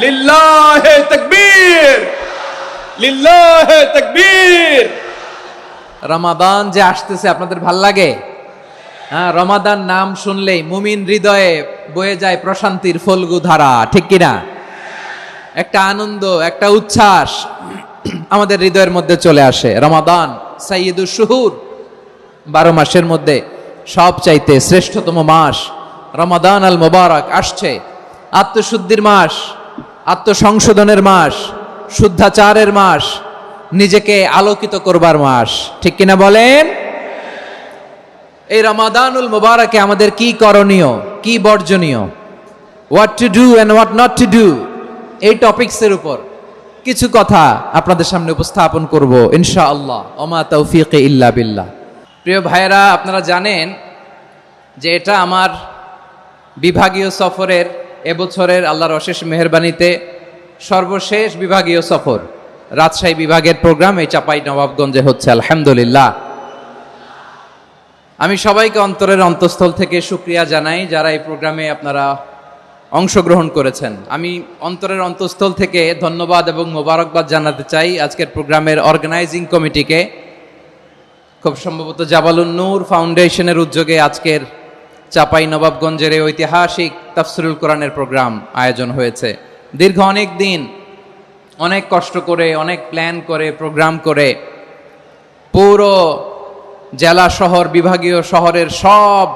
লিল্লাহে তাকবীর, লিল্লাহে তাকবীর। রমাদান যে আসতেছে আপনাদের ভাল লাগে? হ্যাঁ, রমাদান নাম শুনলেই মুমিন হৃদয়ে বয়ে যায় প্রশান্তির ফল্গু ধারা, ঠিক কিনা? একটা আনন্দ, একটা উচ্ছ্বাস আমাদের হৃদয়ের মধ্যে চলে আসে। রমাদান সাইয়্যিদুশ শুহুর, 12 মাসের মধ্যে সব চাইতে শ্রেষ্ঠতম মাস রমাদান আল মুবারক আসছে। আত্মশুদ্ধির মাস, আত্মসংশোধনের মাস, শুদ্ধাচারের মাস, নিজেকে আলোকিত করবার মাস, ঠিক কিনা বলেন? এই রমাদানুল মুবারকে আমাদের কি করণীয়, কি বর্জনীয়, what to do and what not to do, এই টপিকসের উপর কিছু কথা আপনাদের সামনে উপস্থাপন করব ইনশাআল্লাহ। ওমা তৌফিক ইল্লা বিল্লাহ। প্রিয় ভাইয়েরা, আপনারা জানেন যে এটা আমার বিভাগীয় সফরের, এবছরের আল্লাহর অশেষ মেহেরবানিতে সর্বশেষ বিভাগীয় সফর। রাজশাহী বিভাগের প্রোগ্রাম এই চাপাই নবাবগঞ্জে হচ্ছে, আলহামদুলিল্লাহ। আমি সবাইকে অন্তরের অন্তঃস্থল থেকে শুকরিয়া জানাই যারা এই প্রোগ্রামে আপনারা অংশগ্রহণ করেছেন। আমি অন্তরের অন্তঃস্থল থেকে ধন্যবাদ এবং মোবারকবাদ জানাতে চাই আজকের প্রোগ্রামের অর্গানাইজিং কমিটিকে। খুব সম্ভবত জাবালুন নূর ফাউন্ডেশনের উদ্যোগে আজকের চাপাই নবাবগঞ্জের এই ঐতিহাসিক তাফসিরুল কোরআনের প্রোগ্রাম আয়োজন হয়েছে। দীর্ঘ অনেক দিন অনেক কষ্ট করে, অনেক প্ল্যান করে, প্রোগ্রাম করে পুরো জেলা শহর, বিভাগীয় শহরের সব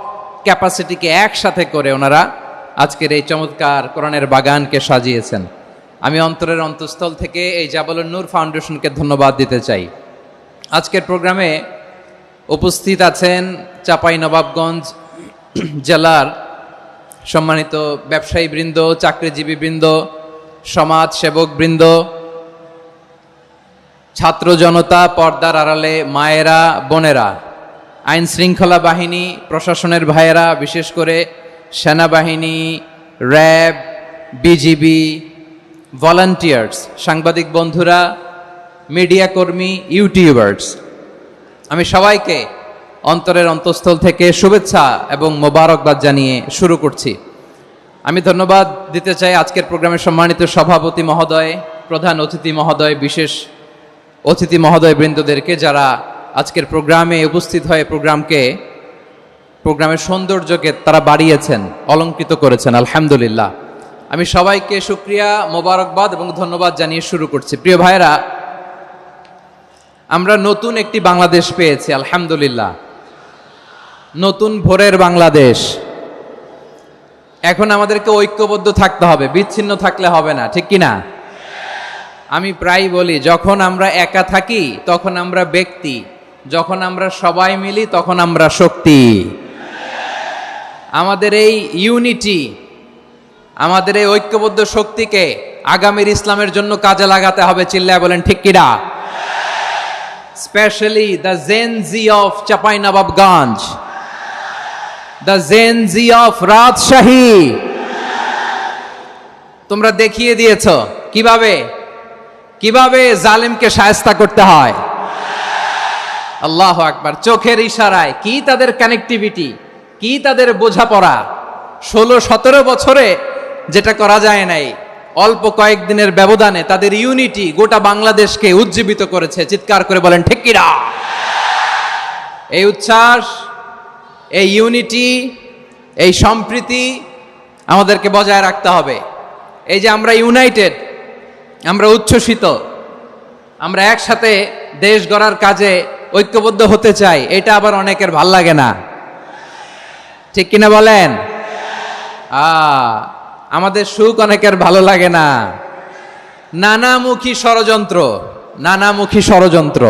ক্যাপাসিটিকে একসাথে করে ওনারা আজকের এই চমৎকার কোরআনের বাগানকে সাজিয়েছেন। আমি অন্তরের অন্তঃস্থল থেকে এই জাবালুন নূর ফাউন্ডেশনকে ধন্যবাদ দিতে চাই। আজকের প্রোগ্রামে উপস্থিত আছেন চাপাই নবাবগঞ্জ জেলার সম্মানিত ব্যবসায়ী বৃন্দ, চাকরিজীবী বৃন্দ, সমাজ সেবক বৃন্দ, ছাত্র জনতা, পর্দার আড়ালে মায়েরা, বোনেরা, আইন শৃঙ্খলা বাহিনী, প্রশাসনের ভাইয়েরা, বিশেষ করে সেনাবাহিনী, র্যাব, বিজিবি, ভলান্টিয়ার্স, সাংবাদিক বন্ধুরা, মিডিয়া কর্মী, ইউটিউবার্স, আমি সবাইকে অন্তরের অন্তঃস্থল থেকে শুভেচ্ছা এবং মোবারকবাদ জানিয়ে শুরু করছি। আমি ধন্যবাদ দিতে চাই আজকের প্রোগ্রামের সম্মানিত সভাপতি মহোদয়, প্রধান অতিথি মহোদয়, বিশেষ অতিথি মহোদয় বৃন্দদেরকে যারা আজকের প্রোগ্রামে উপস্থিত হয়ে প্রোগ্রামের সৌন্দর্যকে তারা বাড়িয়েছেন, অলঙ্কৃত করেছেন, আলহামদুলিল্লাহ। আমি সবাইকে শুকরিয়া, মোবারকবাদ এবং ধন্যবাদ জানিয়ে শুরু করছি। প্রিয় ভাইয়েরা, আমরা নতুন একটি বাংলাদেশ পেয়েছি, আলহামদুলিল্লাহ। নতুন ভোরের বাংলাদেশ। এখন আমাদেরকে ঐক্যবদ্ধ থাকতে হবে, বিচ্ছিন্ন থাকলে হবে না, ঠিক কিনা? আমি প্রায় বলি, যখন আমরা একা থাকি তখন আমরা ব্যক্তি, যখন আমরা সবাই মিলি তখন আমরা শক্তি। আমাদের এই ইউনিটি, আমাদের এই ঐক্যবদ্ধ শক্তিকে আগামীর ইসলামের জন্য কাজে লাগাতে হবে, চিল্লায় বলেন ঠিক কিনা? Specially the gen Z of Chapainawabganj, the gen Z of Rajshahi. তোমরা দেখিয়ে দিয়েছ কিভাবে জালিমকে শায়েস্তা করতে হয়। আল্লাহু আকবার। চোখের ইশারায় কি তাদের কানেক্টিভিটি, কি তাদের বোঝাপড়া। 16-17 বছরে যেটা করা যায় নাই, অল্প কয়েকদিনের ব্যবধানে তাদের ইউনিটি গোটা বাংলাদেশকে উজ্জীবিত করেছে। চিৎকার করে বলেন ঠিক কিনা? এই উচ্ছ্বাস, এই ইউনিটি, এই সম্প্রীতি আমাদেরকে বজায় রাখতে হবে। এই যে আমরা ইউনাইটেড, আমরা উচ্ছ্বসিত, আমরা একসাথে দেশ গড়ার কাজে ঐক্যবদ্ধ হতে চাই, এটা আবার অনেকের ভাল লাগে না, ঠিক কিনা বলেন? আমাদের সুখ অনেকের ভালো লাগে না। নানামুখী ষড়যন্ত্র।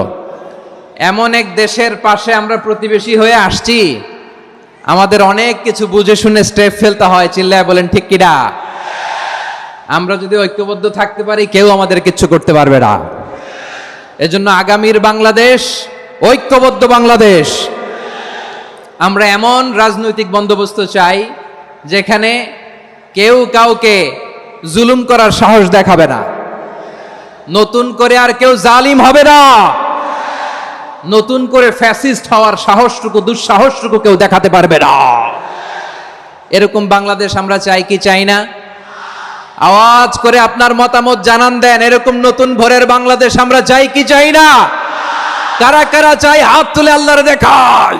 এমন এক দেশের পাশে আমরা প্রতিবেশী হয়ে আসছি, আমাদের অনেক কিছু বুঝে শুনে স্টেপ ফেলতে হয়, চিল্লায় বলেন ঠিক কিনা? আমরা যদি ঐক্যবদ্ধ থাকতে পারি কেউ আমাদের কিচ্ছু করতে পারবে না। এজন্য আগামীর বাংলাদেশ ঐক্যবদ্ধ বাংলাদেশ। আমরা এমন রাজনৈতিক বন্দোবস্ত চাই যেখানে কেউ কাউকে জুলুম করার সাহস দেখাবে না, নতুন করে আর কেউ জালিম হবে না, নতুন করে ফ্যাসিস্ট হওয়ার সাহসটুকু, দুঃসাহসটুকু কেউ দেখাতে পারবে না। এরকম বাংলাদেশ আমরা চাই কি চাই না? আওয়াজ করে আপনার মতামত জানান দেন। এরকম নতুন ভোরের বাংলাদেশ আমরা চাই কি চাই না? কারা কারা চাই হাত তুলে আল্লাহর দেখায়।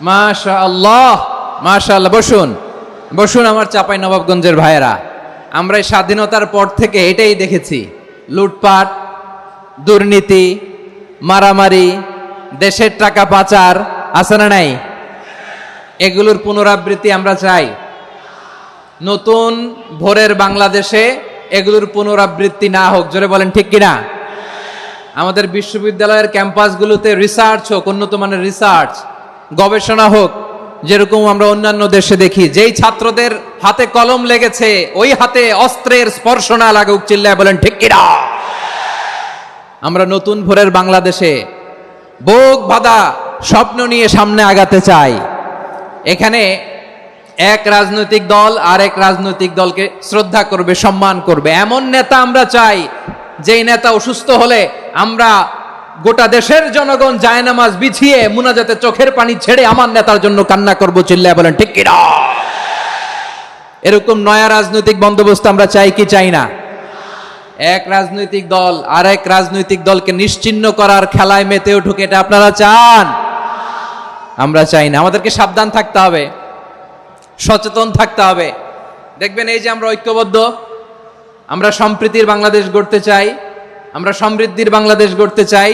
মাশাআল্লাহ, মাশাআল্লাহ। বসুন বসুন আমার চাঁপাই নবাবগঞ্জের ভাইয়েরা। আমরা এই স্বাধীনতার পর থেকে এটাই দেখেছি, লুটপাট, দুর্নীতি, মারামারি, দেশের টাকা পাচার, আছে না নাই? এগুলোর পুনরাবৃত্তি আমরা চাই। নতুন ভোরের বাংলাদেশে এগুলোর পুনরাবৃত্তি না হোক। জোরে বলেন ঠিক কিনা? আমাদের বিশ্ববিদ্যালয়ের ক্যাম্পাসগুলোতে রিসার্চ হোক, উন্নত মানের রিসার্চ, গবেষণা হোক, যেরকম আমরা অন্যান্য দেশে দেখি। যেই ছাত্রদের হাতে কলম লেগেছে ওই হাতে অস্ত্রের স্পর্শ না লাগুক। চিল্লায় বলেন ঠিক কিনা? আমরা নতুন ভোরের বাংলাদেশে বুক বাঁধা স্বপ্ন নিয়ে সামনে আগাতে চাই। এখানে এক রাজনৈতিক দল আর এক রাজনৈতিক দলকে শ্রদ্ধা করবে, সম্মান করবে, এমন নেতা আমরা চাই যেই নেতা অসুস্থ হলে আমরা গোটা দেশের জনগণ জায়নামাজ বিছিয়ে মুনাজাতে চোখের পানি ছেড়ে আমার নেতার জন্য কান্না করব। চিল্লায় বলেন ঠিক কিনা? এরকম নয়া রাজনৈতিক বন্দোবস্ত আমরা চাই কি চাই না? এক রাজনৈতিক দল আর এক রাজনৈতিক দলকে নিশ্চিহ্ন করার খেলায় মেতে উঠুক, এটা আপনারা চান? আমরা চাই না। আমাদেরকে সাবধান থাকতে হবে, সচেতন থাকতে হবে। দেখবেন এই যে আমরা ঐক্যবদ্ধ, আমরা সম্প্রীতির বাংলাদেশ গড়তে চাই, আমরা সমৃদ্ধির বাংলাদেশ গড়তে চাই।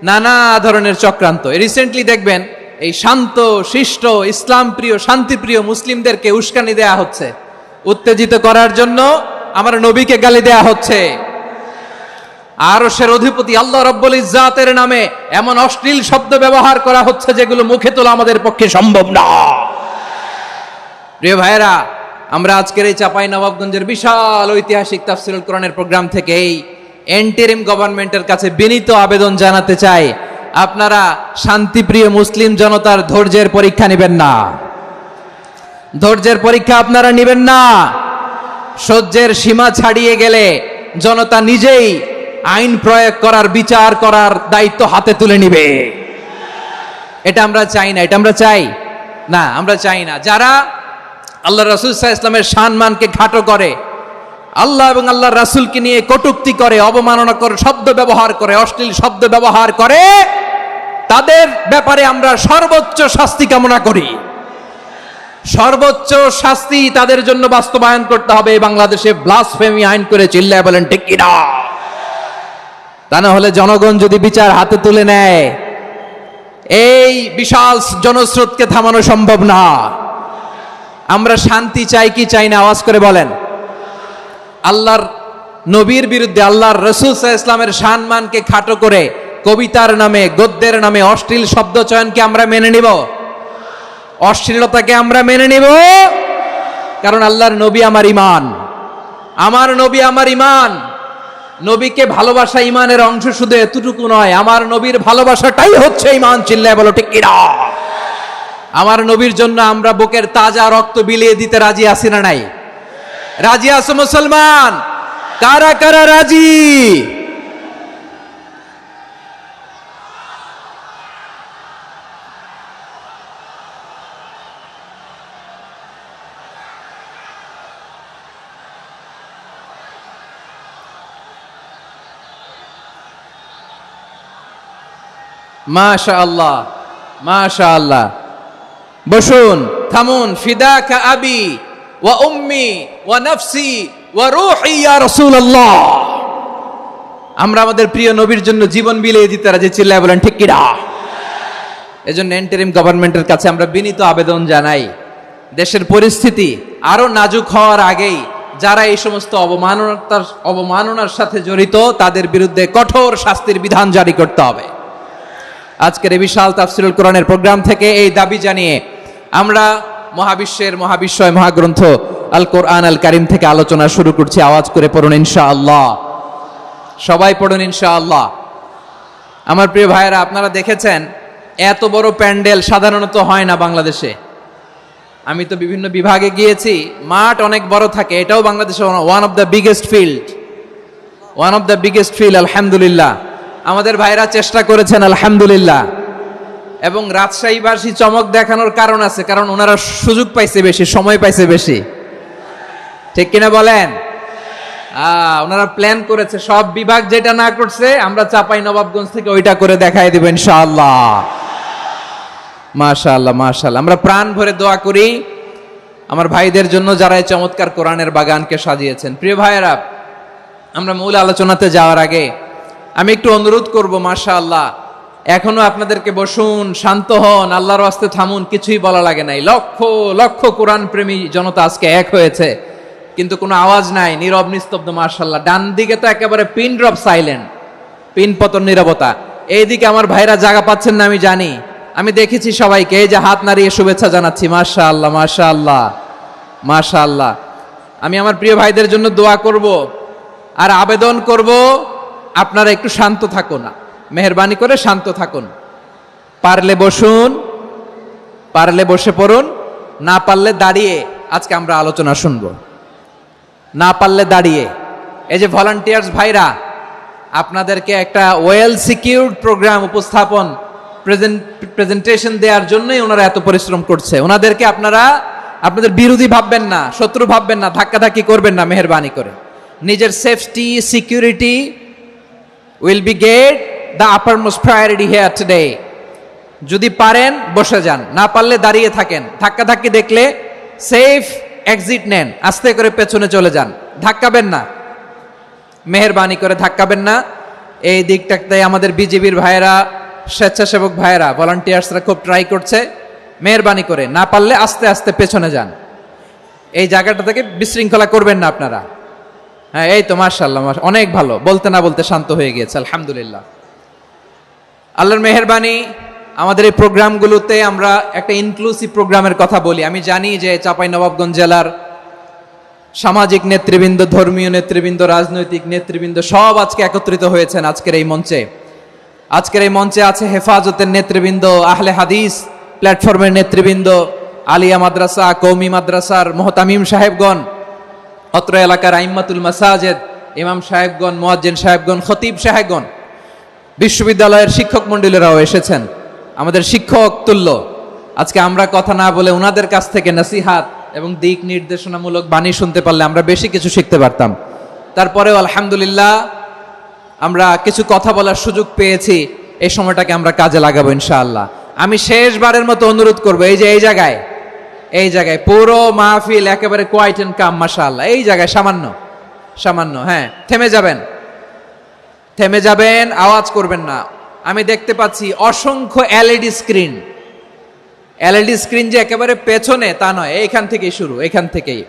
নানা ধরনের চক্রান্ত। রিসেন্টলি দেখবেন এই শান্ত শিষ্ট ইসলাম প্রিয় শান্তিপ্রিয় মুসলিমদেরকে উস্কানি দেয়া হচ্ছে, উত্তেজিত করার জন্য আমার নবীকে গালি দেয়া হচ্ছে। আরশের অধিপতি আল্লাহ রাব্বুল ইজ্জাতের নামে এমন অশ্লীল শব্দ ব্যবহার করা হচ্ছে যেগুলো মুখে তোলা আমাদের পক্ষে সম্ভব না। প্রিয় ভাইয়েরা, আমরা আজকের এই চাঁপাই নবাবগঞ্জের বিশাল ঐতিহাসিক তাফসীরুল কোরআনের প্রোগ্রাম থেকে এই এন্টারিম গভর্নমেন্টের কাছে বিনীত আবেদন জানাতে চাই, আপনারা শান্তিপ্রিয় মুসলিম জনতার ধৈর্যের পরীক্ষা নেবেন না। ধৈর্যের পরীক্ষা আপনারা নেবেন না। সহ্যের সীমা ছাড়িয়ে গেলে জনতা নিজেই আইন প্রয়োগ করার, বিচার করার দায়িত্ব হাতে তুলে নিবে। এটা আমরা চাই না। এটা আমরা চাই না, আমরা চাই না। যারা আল্লাহ রাসূল সাল্লাল্লাহু আলাইহি ওয়াসাল্লামের সম্মানকে খাটো করে, আল্লাহ এবং আল্লাহর রাসূলকে নিয়ে কটূক্তি করে, অবমাননা করে, শব্দ ব্যবহার করে, অশ্লীল শব্দ ব্যবহার করে, তাদের ব্যাপারে আমরা সর্বোচ্চ শাস্তি কামনা করি। সর্বোচ্চ শাস্তি তাদের জন্য বাস্তবায়ন করতে হবে। বাংলাদেশে ব্লাসফেমি আইন করে। চিল্লায় বলেন ঠিক কিনা? তা না হলে জনগণ যদি বিচার হাতে তুলে নেয়, এই বিশাল জনস্রোতকে থামানো সম্ভব না। আমরা শান্তি চাই কি চাই না? আওয়াজ করে বলেন। আল্লাহর নবীর বিরুদ্ধে, আল্লাহর রাসূল সাল্লাল্লাহু আলাইহি ওয়াসাল্লামের সম্মানকে খাটো করে কবিতার নামে, গদ্যের নামে অশ্লীল শব্দ চয়নকে আমরা মেনে নিব? অশ্লীলতাকে আমরা মেনে নিব? কারণ আল্লাহর নবী আমার ঈমান, আমার নবী আমার ঈমান। নবীকে ভালোবাসা ঈমানের অংশ শুধু এতটুকু নয়, আমার নবীর ভালোবাসাটাই হচ্ছে ঈমান। চিল্লায় বলো ঠিক কিনা? আমার নবীর জন্য আমরা বুকের তাজা রক্ত বিলিয়ে দিতে রাজি আছি না নাই? রাজি আছো মুসলমান? কারা কারা রাজি? মাশাআল্লাহ, মাশাআল্লাহ। বসুন, থামুন। ফিদাকা আবি ওয়া উম্মি ওয়া নাফসি ওয়া রূহি ইয়া রাসূলুল্লাহ। আমরা আমাদের প্রিয় নবীর জন্য জীবন বিলিয়ে দিতে রাজি। চিল্লায় বলেন ঠিক কিনা? এজন্য ইন্টারিম গভর্নমেন্টের কাছে আমরা বিনীত আবেদন জানাই, দেশের পরিস্থিতি আরো নাজুক হওয়ার আগেই যারা এই সমস্ত অবমাননার সাথে জড়িত তাদের বিরুদ্ধে কঠোর শাস্তির বিধান জারি করতে হবে। আজকের এই বিশাল তাফসীরুল কোরআনের প্রোগ্রাম থেকে এই দাবি জানিয়ে আমরা মহাবিশ্বের মহাবিশ্বয় মহাগ্রন্থ আল কোরআন আল কারীম থেকে আলোচনা শুরু করছি। আওয়াজ করে পড়ুন ইনশাআল্লাহ। সবাই পড়ুন ইনশাআল্লাহ। আমার প্রিয় ভাইয়েরা, আপনারা দেখেছেন এত বড় প্যান্ডেল সাধারণত হয় না বাংলাদেশে। আমি তো বিভিন্ন বিভাগে গিয়েছি, মাঠ অনেক বড় থাকে, এটাও বাংলাদেশে one of the biggest field. আলহামদুলিল্লাহ, আমাদের ভাইরা চেষ্টা করেছেন আলহামদুলিল্লাহ। এবং রাজশাহীবাসী চমক দেখানোর কারণ আছে, কারণ ওনারা সুযোগ পাইছে বেশি, সময় পাইছে বেশি, ঠিক কিনা বলেন? ওনারা প্ল্যান করেছে, সব বিভাগ যেটা না করছে আমরা চাপাই নবাবগঞ্জ থেকে ওইটা করে দেখাই দেব ইনশাআল্লাহ। মাশাআল্লাহ মাশাআল্লাহ। আমরা প্রাণ ভরে দোয়া করি আমার ভাইদের জন্য, যারা এই চমৎকার কোরআনের বাগানকে সাজিয়েছেন। প্রিয় ভাইয়েরা, আমরা মূল আলোচনাতে যাওয়ার আগে আমি একটু অনুরোধ করব, মাশাআল্লাহ এখনো আপনাদেরকে বসুন, শান্ত হন, আল্লাহর ওয়াস্তে থামুন, কিছুই বলা লাগে নাই। লক্ষ লক্ষ কোরআন প্রেমী জনতা আজকে এক হয়েছে, কিন্তু কোনো আওয়াজ নাই, নীরব নিস্তব্ধ। মাশাআল্লাহ, ডান দিকে তো একেবারে পিন ড্রপ সাইলেন্ট, পিন পতন নীরবতা। এইদিকে আমার ভাইরা জায়গা পাচ্ছেন না আমি জানি, আমি দেখেছি সবাইকে, এই যে হাত নাড়িয়ে শুভেচ্ছা জানাচ্ছি। মাশাআল্লাহ মাশাআল্লাহ মাশাআল্লাহ। আমি আমার প্রিয় ভাইদের জন্য দোয়া করব আর আবেদন করব, আপনারা একটু শান্ত থাকুন, মেহেরবানি করে শান্ত থাকুন। পারলে বসুন, পারলে বসে পড়ুন, না পারলে দাঁড়িয়ে আজকে আমরা আলোচনা শুনবো, না পারলে দাঁড়িয়ে। এই যে ভলান্টিয়ার্স ভাইরা, আপনাদেরকে একটা ওয়েল সিকিউরড প্রোগ্রাম উপস্থাপন প্রেজেন্টেশন দেওয়ার জন্যই ওনারা এত পরিশ্রম করছে। ওনাদেরকে আপনারা আপনাদের বিরোধী ভাববেন না, শত্রু ভাববেন না, ধাক্কাধাক্কি করবেন না, মেহেরবানি করে। নিজের safety security will be get the uppermost priority here today. যদি পারেন বসে যান, না পারলে দাঁড়িয়ে থাকেন। ধাক্কাধাক্কি দেখলে সেফ এক্সিট নেন, আস্তে করে পেছনে চলে যান, ধাক্কাবেন না, মেহেরবানি করে ধাক্কাবেন না। এই দিকটাতে আমাদের বিজেপির ভাইয়েরা, স্বেচ্ছাসেবক ভাইয়েরা, ভলান্টিয়ার্সরা খুব ট্রাই করছে। মেহেরবানি করে না পারলে আস্তে আস্তে পেছনে যান, এই জায়গাটা থেকে বিশৃঙ্খলা করবেন না আপনারা। হ্যাঁ, এই তো মাশাআল্লাহ, অনেক ভালো, বলতে না বলতে শান্ত হয়ে গিয়েছে, আলহামদুলিল্লাহ। আল্লাহর মেহেরবানি, আমাদের এই প্রোগ্রামগুলোতে আমরা একটা ইনক্লুসিভ প্রোগ্রামের কথা বলি। আমি জানি যে চাঁপাইনবাবগঞ্জ জেলার সামাজিক নেতৃবৃন্দ, ধর্মীয় নেতৃবৃন্দ, রাজনৈতিক নেতৃবৃন্দ সব আজকে একত্রিত হয়েছেন আজকের এই মঞ্চে। আজকের এই মঞ্চে আছে হেফাজতের নেতৃবৃন্দ, আহলে হাদিস প্ল্যাটফর্মের নেতৃবৃন্দ, আলিয়া মাদ্রাসা, কৌমি মাদ্রাসার মোহতামিম সাহেবগণ, অত্র এলাকার আইম্মাতুল মাসাজেদ, ইমাম সাহেবগণ, মুয়াজ্জিন সাহেবগণ, খতিব সাহেবগণ, বিশ্ববিদ্যালয়ের শিক্ষক মণ্ডলীরাও এসেছেন, আমাদের শিক্ষক তুল্য। আজকে আমরা কথা না বলে ওনাদের কাছ থেকে নসিহাত এবং দিক নির্দেশনামূলক বাণী শুনতে পারলে আমরা বেশি কিছু শিখতে পারতাম। তারপরেও আলহামদুলিল্লাহ আমরা কিছু কথা বলার সুযোগ পেয়েছি, এই সময়টাকে আমরা কাজে লাগাবো ইনশাআল্লাহ। আমি শেষবারের মতো অনুরোধ করবো, এই যে এই জায়গায় পুরো মাহফিল একেবারে কোয়াইট এন্ড কাম, মাশাআল্লাহ। এই জায়গায় সামান্য হ্যাঁ, থেমে যাবেন, আওয়াজ করবেন না। আমি দেখতে পাচ্ছি অসংখ্য এলইডি স্ক্রিন, যে একেবারে পেছনে তা নয়, এইখান থেকেই শুরু, এখান থেকেই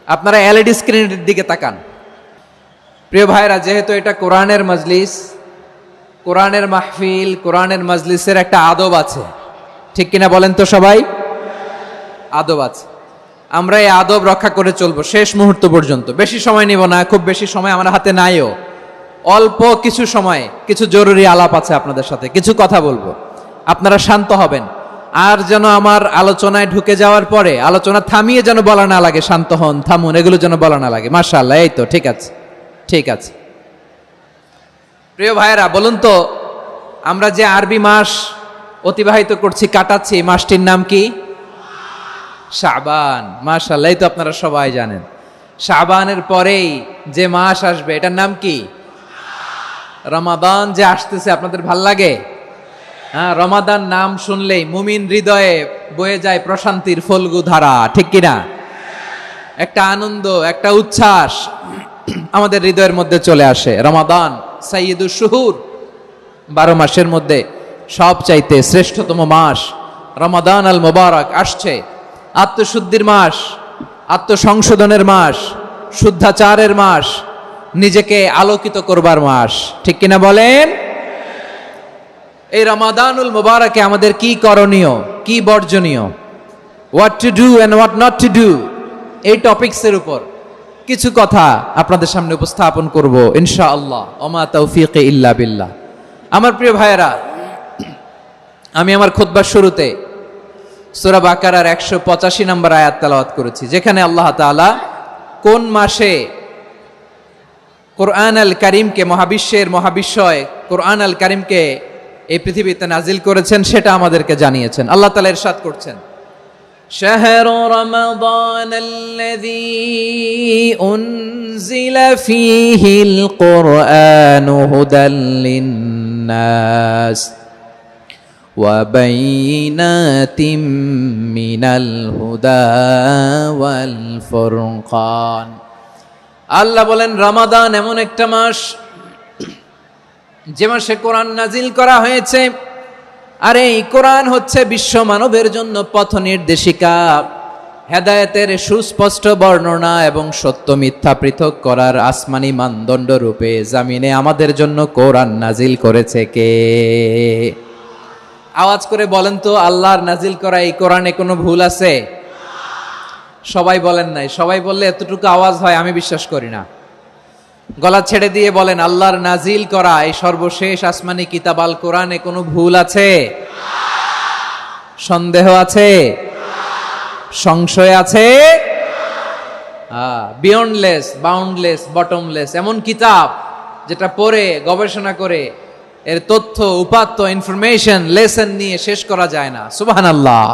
আপনারা এলইডি স্ক্রিনের দিকে তাকান। প্রিয় ভাইরা, যেহেতু এটা কোরআনের মজলিস, কোরআনের মাহফিল, কোরআনের মজলিসের একটা আদব আছে, ঠিক কিনা বলেন তো সবাই? আদব আছে, আমরা এই আদব রক্ষা করে চলবো শেষ মুহূর্ত পর্যন্ত। বেশি সময় নিব না, খুব বেশি সময় আমার হাতে নাইও, অল্প কিছু সময় কিছু জরুরি আলাপ আছে আপনাদের সাথে, কিছু কথা বলবো, আপনারা শান্ত হবেন। আর যেন আমার আলোচনায় ঢুকে যাওয়ার পরে আলোচনা থামিয়ে যেন বলা না লাগে, শান্ত হন, থামুন, এগুলো যেন বলা না লাগে। মাশাআল্লাহ, এই তো ঠিক আছে। প্রিয় ভাইয়েরা, বলুন তো, আমরা যে আরবি মাস অতিবাহিত করছি, কাটাচ্ছি, মাসটির নাম কি? শাবান। মাশাআল্লাহ, এই তো আপনারা সবাই জানেন। শাবানের পরেই যে মাস আসবে এটার নাম কি? রমাদান যে আসতেছে, আপনাদের ভাল লাগে? হ্যাঁ, রমাদান নাম শুনলেই মুমিন হৃদয়ে বয়ে যায় প্রশান্তির ফল্গু ধারা, ঠিক কিনা? একটা আনন্দ, একটা উচ্ছ্বাস আমাদের হৃদয়ের মধ্যে চলে আসে। রমাদান সাইয়্যিদুশ শুহুর, 12 মাসের মধ্যে সবচাইতে শ্রেষ্ঠতম মাস রমাদান আল মুবারক আসছে। আত্মশুদ্ধির মাস, আত্মসংশোধনের মাস, শুদ্ধাচারের মাস, নিজেকে আলোকিত করবার মাস, ঠিক কিনা বলেন? এই রমাদানুল মুবারকে আমাদের কি করণীয়, কি বর্জনীয়, what to do and what not to do, এই টপিকসের উপর কিছু কথা আপনাদের সামনে উপস্থাপন করব ইনশাআল্লাহ। ওমা তৌফিক ইল্লা বিল্লাহ। আমার প্রিয় ভাইয়েরা, আমি আমার খুতবার শুরুতে সূরা বাকারার 185 নম্বর আয়াত তেলাওয়াত করেছি, যেখানে আল্লাহ তাআলা কোন মাসে কোরআন আল কারীমকে, মহাবিশ্বের মহাবিশ্বয় কোরআন আল কারীমকে এই পৃথিবীতে নাজিল করেছেন সেটা আমাদেরকে জানিয়েছেন। আল্লাহ তাআলা ইরশাদ করছেন, শাহরু রমাদান আল্লাযী উনজিলা ফীহিল কুরআনু হুদাল লিন্নাস ওয়া বাইনাতিম মিনাল হুদা ওয়াল ফুরকান। আল্লাহ বলেন, রমাদান এমন একটা মাস যে মাসে কোরআন নাজিল করা হয়েছে, আর এই কোরআন হচ্ছে বিশ্ব মানবের জন্য পথ নির্দেশিকা, হেদায়েতের সুস্পষ্ট বর্ণনা এবং সত্য মিথ্যা পৃথক করার আসমানি মানদণ্ড রূপে জামিনে আমাদের জন্য কোরআন নাজিল করেছে কে? আওয়াজ করে বলেন তো, আল্লাহর নাজিল করা এই কোরআনে কোনো ভুল আছে? সবাই বলেন নাই। সবাই বললে এতটুকু আওয়াজ হয় আমি বিশ্বাস করি না। গলা ছেড়ে দিয়ে বলেন, আল্লাহর নাজিল করা এই সর্বশেষ আসমানি কিতাব আল কোরআনে কোনো ভুল আছে? সন্দেহ আছে? সংশয় আছে? বিয়ন্ডলেস, বাউন্ডলেস, বটমলেস, এমন কিতাব যেটা পড়ে গবেষণা করে এর তথ্য, উপাত্ত, ইনফরমেশন, লেসন নিয়ে শেষ করা যায় না। সুবহানাল্লাহ।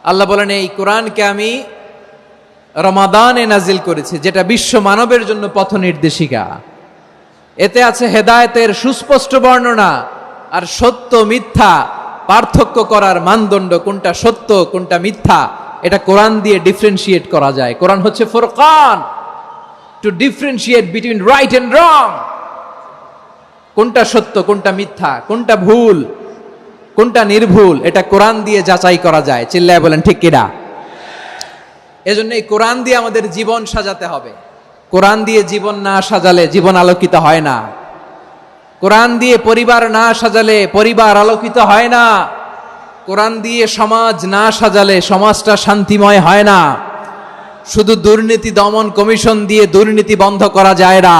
আল্লাহ বলেন, এই কোরআনকে আমি রমাদানে নাজিল করেছি, যেটা বিশ্ব মানবের জন্য পথ নির্দেশিকা। এতে আছে হেদায়েতের সুস্পষ্ট বর্ণনা, আর সত্য মিথ্যা পার্থক্য করার মানদণ্ড, কোনটা সত্য কোনটা মিথ্যা, এটা কোরআন দিয়ে ডিফারেন্সিয়েট করা যায়। কোরআন হচ্ছে ফুরকান, to differentiate between right and wrong. কোনটা সত্য কোনটা মিথ্যা, কোনটা ভুল কোনটা নির্ভুল, এটা কোরআন দিয়ে যাচাই করা যায়। চিল্লায় বলেন ঠিক কিনা? এজন্য এই কোরআন দিয়ে আমাদের জীবন সাজাতে হবে। কোরআন দিয়ে জীবন না সাজালে জীবন আলোকিত হয় না। কোরআন দিয়ে পরিবার না সাজালে পরিবার আলোকিত হয় না। কোরআন দিয়ে সমাজ না সাজালে সমাজটা শান্তিময় হয় না। শুধু দুর্নীতি দমন কমিশন দিয়ে দুর্নীতি বন্ধ করা যায় না।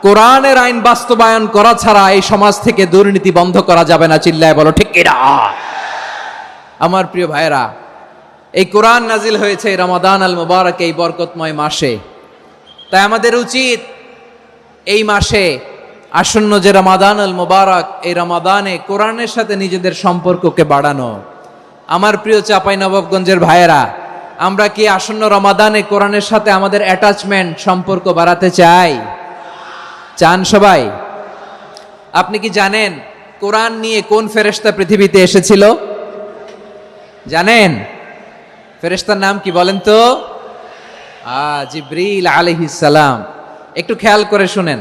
কোরআনের আইন বাস্তবায়ন করা ছাড়া এই সমাজ থেকে দুর্নীতি বন্ধ করা যাবে না। চিল্লায় বলো ঠিক কিনা? আমার প্রিয় ভাইয়েরা, এই কোরআন নাজিল হয়েছে রমাদান আল মুবারক, এই বরকতময় মাসে। তাই আমাদের উচিত এই মাসে আসন্ন যে রমাদান আল মুবারক, এই রমাদানে কোরআনের সাথে নিজেদের সম্পর্ককে বাড়ানো। আমার প্রিয় চাঁপাইনবাবগঞ্জের ভাইয়েরা, আমরা কি আসন্ন রমাদানে কোরআনের সাথে আমাদের অ্যাটাচমেন্ট, সম্পর্ক বাড়াতে চাই? চান সবাই? আপনি কি জানেন কোরআন নিয়ে কোন ফেরেশতা পৃথিবীতে এসেছিল? জানেন? ফেরেশতার নাম কি বলেন তো? জিবরিল আলাইহিস সালাম। একটু খেয়াল করে শুনেন,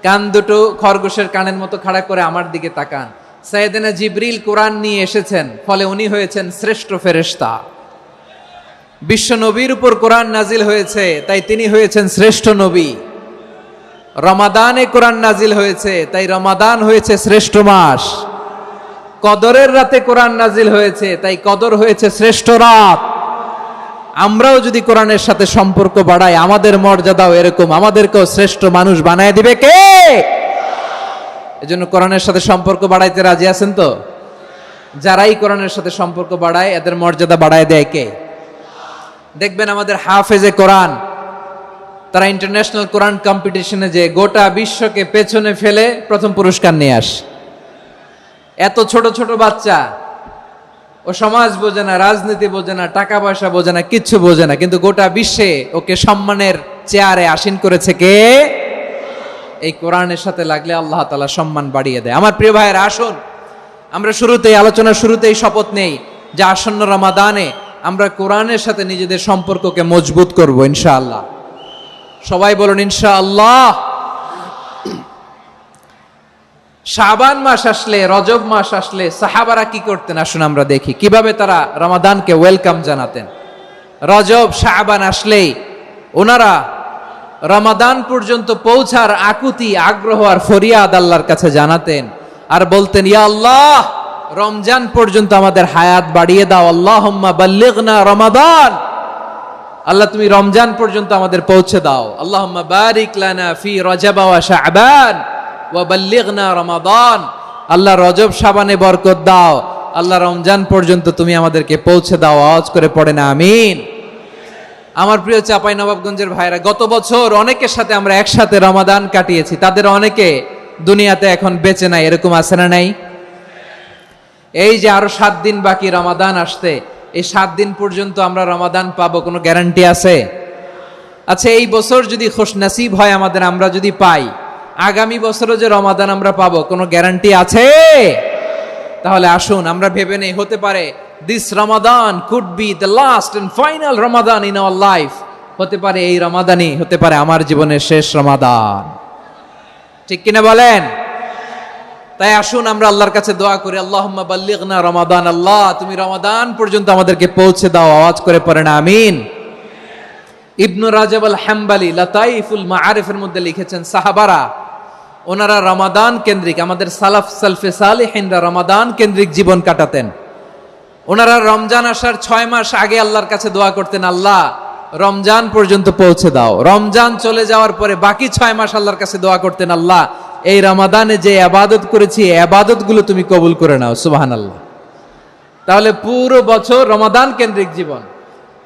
কান দুটো খরগোশের কানের মতো খাড়া করে আমার দিকে তাকান। সাইয়েদনা জিবরিল কোরআন নিয়ে এসেছেন, ফলে উনি হয়েছেন শ্রেষ্ঠ ফেরেশতা। বিশ্ব নবীর উপর কোরআন নাজিল হয়েছে, তাই তিনি হয়েছেন শ্রেষ্ঠ নবী। রমাদানে কোরআন নাজিল হয়েছে, তাই রমাদান হয়েছে শ্রেষ্ঠ মাস। কদরের রাতে কোরআন নাজিল হয়েছে, তাই কদর হয়েছে শ্রেষ্ঠ রাত। আমরাও যদি কোরআনের সাথে সম্পর্ক বাড়াই, আমাদের মর্যাদাও এরকম, আমাদেরকেও শ্রেষ্ঠ মানুষ বানায় দিবে কে? এজন্য কোরআনের সাথে সম্পর্ক বাড়াইতে রাজি আছেন তো? যারাই কোরআনের সাথে সম্পর্ক বাড়ায়, এদের মর্যাদা বাড়ায় দেয় কে? দেখবেন আমাদের হাফেজে কোরআন, তারা ইন্টারন্যাশনাল কোরআন কম্পিটিশনে যে গোটা বিশ্বকে পেছনে ফেলে প্রথম পুরস্কার নিয়ে আসে। এত ছোট ছোট বাচ্চা, ও সমাজ বোঝে না, রাজনীতি বোঝে না, টাকা পয়সা বোঝে না, কিচ্ছু বোঝে না, কিন্তু গোটা বিশ্বে ওকে সম্মানের চেয়ারে আসীন করেছে কে? এই কোরআনের সাথে লাগলে আল্লাহ তাআলা সম্মান বাড়িয়ে দেয়। আমার প্রিয় ভাইয়েরা, আসুন আমরা আলোচনার শুরুতেই শপথ নেই যে আসন্ন রমাদানে আমরা কোরআনের সাথে নিজেদের সম্পর্ককে মজবুত করব ইনশাআল্লাহ। সবাই বলুন ইনশাআল্লাহ। শাবান মাস আসলে, রজব মাস আসলে সাহাবারা কি করতেন? আসুন আমরা দেখি কিভাবে তারা রমাদানকে ওয়েলকাম জানাতেন। রজব শাবান আসলেই ওনারা রমাদান পর্যন্ত পৌঁছার আকুতি, আগ্রহ আর ফরিয়াদ আল্লাহর কাছে জানাতেন, আর বলতেন, ইয়া আল্লাহ, রমজান পর্যন্ত আমাদের হায়াত বাড়িয়ে দাও। আল্লাহুম্মা বাল্লিগনা রমাদান, আল্লাহ তুমি রমজান পর্যন্ত আমাদের পৌঁছে দাও। আল্লাহুম্মা বারিক লানা ফি রজব ওয়া শাবান, ওয়া বাল্লিগনা রমাদান, আল্লাহ রজব শাবানে বরকত দাও, আল্লাহ রমজান পর্যন্ত তুমি আমাদেরকে পৌঁছে দাও। আওয়াজ করে পড়েন আমিন। আমার প্রিয় চাঁপাইনবাবগঞ্জের ভাইরা, গত বছর অনেকের সাথে আমরা একসাথে রমাদান কাটিয়েছি, তাদের অনেকে দুনিয়াতে এখন বেঁচে নাই, এরকম আছে না নাই? এই যে আরো 7 দিন বাকি রমাদান আসতে, এই 7 দিন পর্যন্ত আমরা রমাদান পাবো, কোনো গ্যারান্টি আছে? আচ্ছা, এই বছর যদি খুশনসিব হয় আমাদের, আমরা যদি পাই, আগামী বছরও যে রমাদান আমরা পাবো, কোনো গ্যারান্টি আছে? তাহলে আসুন আমরা ভেবে নেই, হতে পারে this Ramadan could be the last and final Ramadan in our life. হতে পারে এই রমাদানই হতে পারে আমার জীবনের শেষ রমাদান। ঠিক কিনা বলেন? তাই আসুন আমরা আল্লাহর কাছে দোয়া করি, আল্লাহুম্মা বাল্লিগনা রমাদান, আল্লাহ তুমি রমাদান পর্যন্ত আমাদেরকে পৌঁছে দাও। আওয়াজ করে পড়েন আমিন। ইবনু রাজব আল হাম্বালি লাতাইফুল মাআরিফের মধ্যে লিখেছেন, সাহাবারা ওনারা রমাদান কেন্দ্রিক, আমাদের সালাফ সালফে সালেহিনরা রমাদান কেন্দ্রিক জীবন কাটাতেন। ওনারা রমজান আসার 6 মাস আগে আল্লাহর কাছে দোয়া করতেন, আল্লাহ রমজান পর্যন্ত পৌঁছে দাও। রমজান চলে যাওয়ার পরে বাকি 6 মাস আল্লাহর কাছে দোয়া করতেন, আল্লাহ এই রমাদানে যে ইবাদত করেছি ইবাদত গুলো তুমি কবুল করে নাও। সুবহানাল্লাহ। তাহলে পুরো বছর রমাদান কেন্দ্রিক জীবন।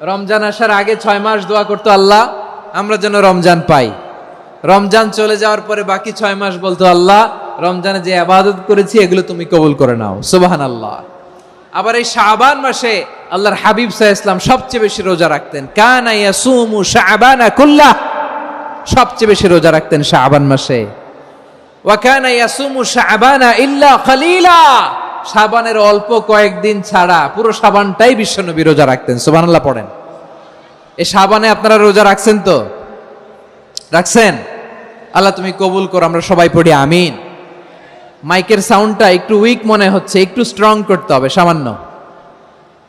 রমজান আসার আগে 6 মাস দোয়া করতো, আল্লাহ আমরা যেন রমজান পাই। রমজান চলে যাওয়ার পরে বাকি 6 মাস বলতো, আল্লাহ রমজানে যে ইবাদত করেছি এগুলো তুমি কবুল করে নাও। সুবহানাল্লাহ। আবার এই শাবান মাসে আল্লাহর হাবিব সাল্লাল্লাহু আলাইহি ওয়াসাল্লাম সবচেয়ে বেশি রোজা রাখতেন। কানা ইয়াসুমু শাবানা কুল্লাহ, সবচেয়ে বেশি রোজা রাখতেন শাবান মাসে। ওয়া কানা ইয়াসুমু শাবানা ইল্লা কলিলা, শাবানের অল্প কয়েকদিন ছাড়া পুরো শাবানটাই বিশ্বনবী রোজা রাখতেন। সুবহানাল্লাহ পড়েন। এই শাবানে আপনারা রোজা রাখছেন তো? রাখছেন? আল্লাহ তুমি কবুল করো, আমরা সবাই পড়ি আমিন। মাইকের সাউন্ডটা একটু উইক মনে হচ্ছে, একটু স্ট্রং করতে হবে সামান্য।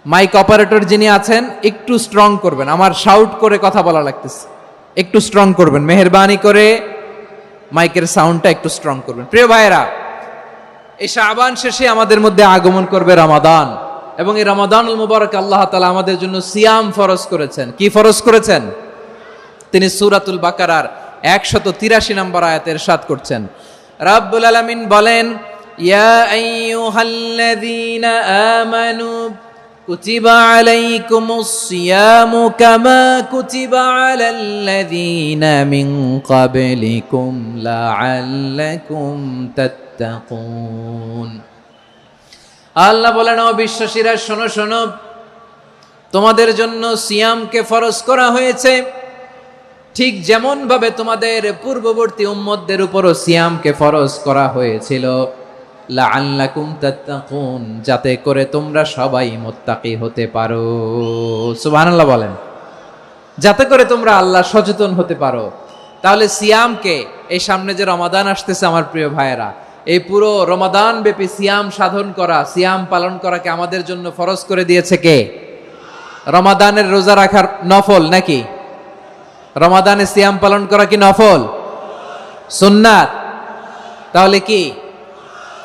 মাইক অপারেটর যিনি আছেন একটু স্ট্রং করবেন, আমার শাউট করে কথা বলা লাগতেছে, একটু স্ট্রং করবেন মেহেরবানি করে, মাইকের সাউন্ডটা একটু স্ট্রং করবেন। প্রিয় ভাইয়েরা, এই শাবান শেষে আমাদের মধ্যে আগমন করবে রমাদান, এবং এই রমাদানুল মুবারক আল্লাহ তাআলা আমাদের জন্য সিয়াম ফরজ করেছেন। কি ফরজ করেছেন? তিনি সূরাতুল বাকারার 183 নম্বর আয়াতে ইরশাদ করছেন, রাব্বুল আলামিন বলেন, ইয়া আইয়ুহাল্লাযীনা আমানু কুতিবা আলাইকুমুস সিয়ামু কামা কুতিবা আলাল্লাযীনা মিন ক্বাবলিকুম লাআল্লাকুম তাত্তাকুন। আল্লাহ বলেন, ও বিশ্বাসীরা শোনো শোনো, তোমাদের জন্য সিয়ামকে ফরজ করা হয়েছে, ঠিক যেমন ভাবে তোমাদের পূর্ববর্তী উম্মতদের উপরও সিয়ামকে ফরজ করা হয়েছিল, লাআল্লাকুম তাত্তাকুন, যাতে করে তোমরা সবাই মুত্তাকি হতে পারো। সুবহানাল্লাহ বলেন। যাতে করে তোমরা আল্লাহ সচেতন হতে পারো। তাহলে সিয়ামকে, এই সামনে যে রমাদান আসতেছে আমার প্রিয় ভাইয়েরা, এই পুরো রমাদান ব্যাপী সিয়াম সাধন করা, সিয়াম পালন করাকে আমাদের জন্য ফরজ করে দিয়েছে কে? রমাদানের রোজা রাখার নফল নাকি? রমাদানে সিয়াম পালন করা কি নফল? সুন্নাত? তাহলে কি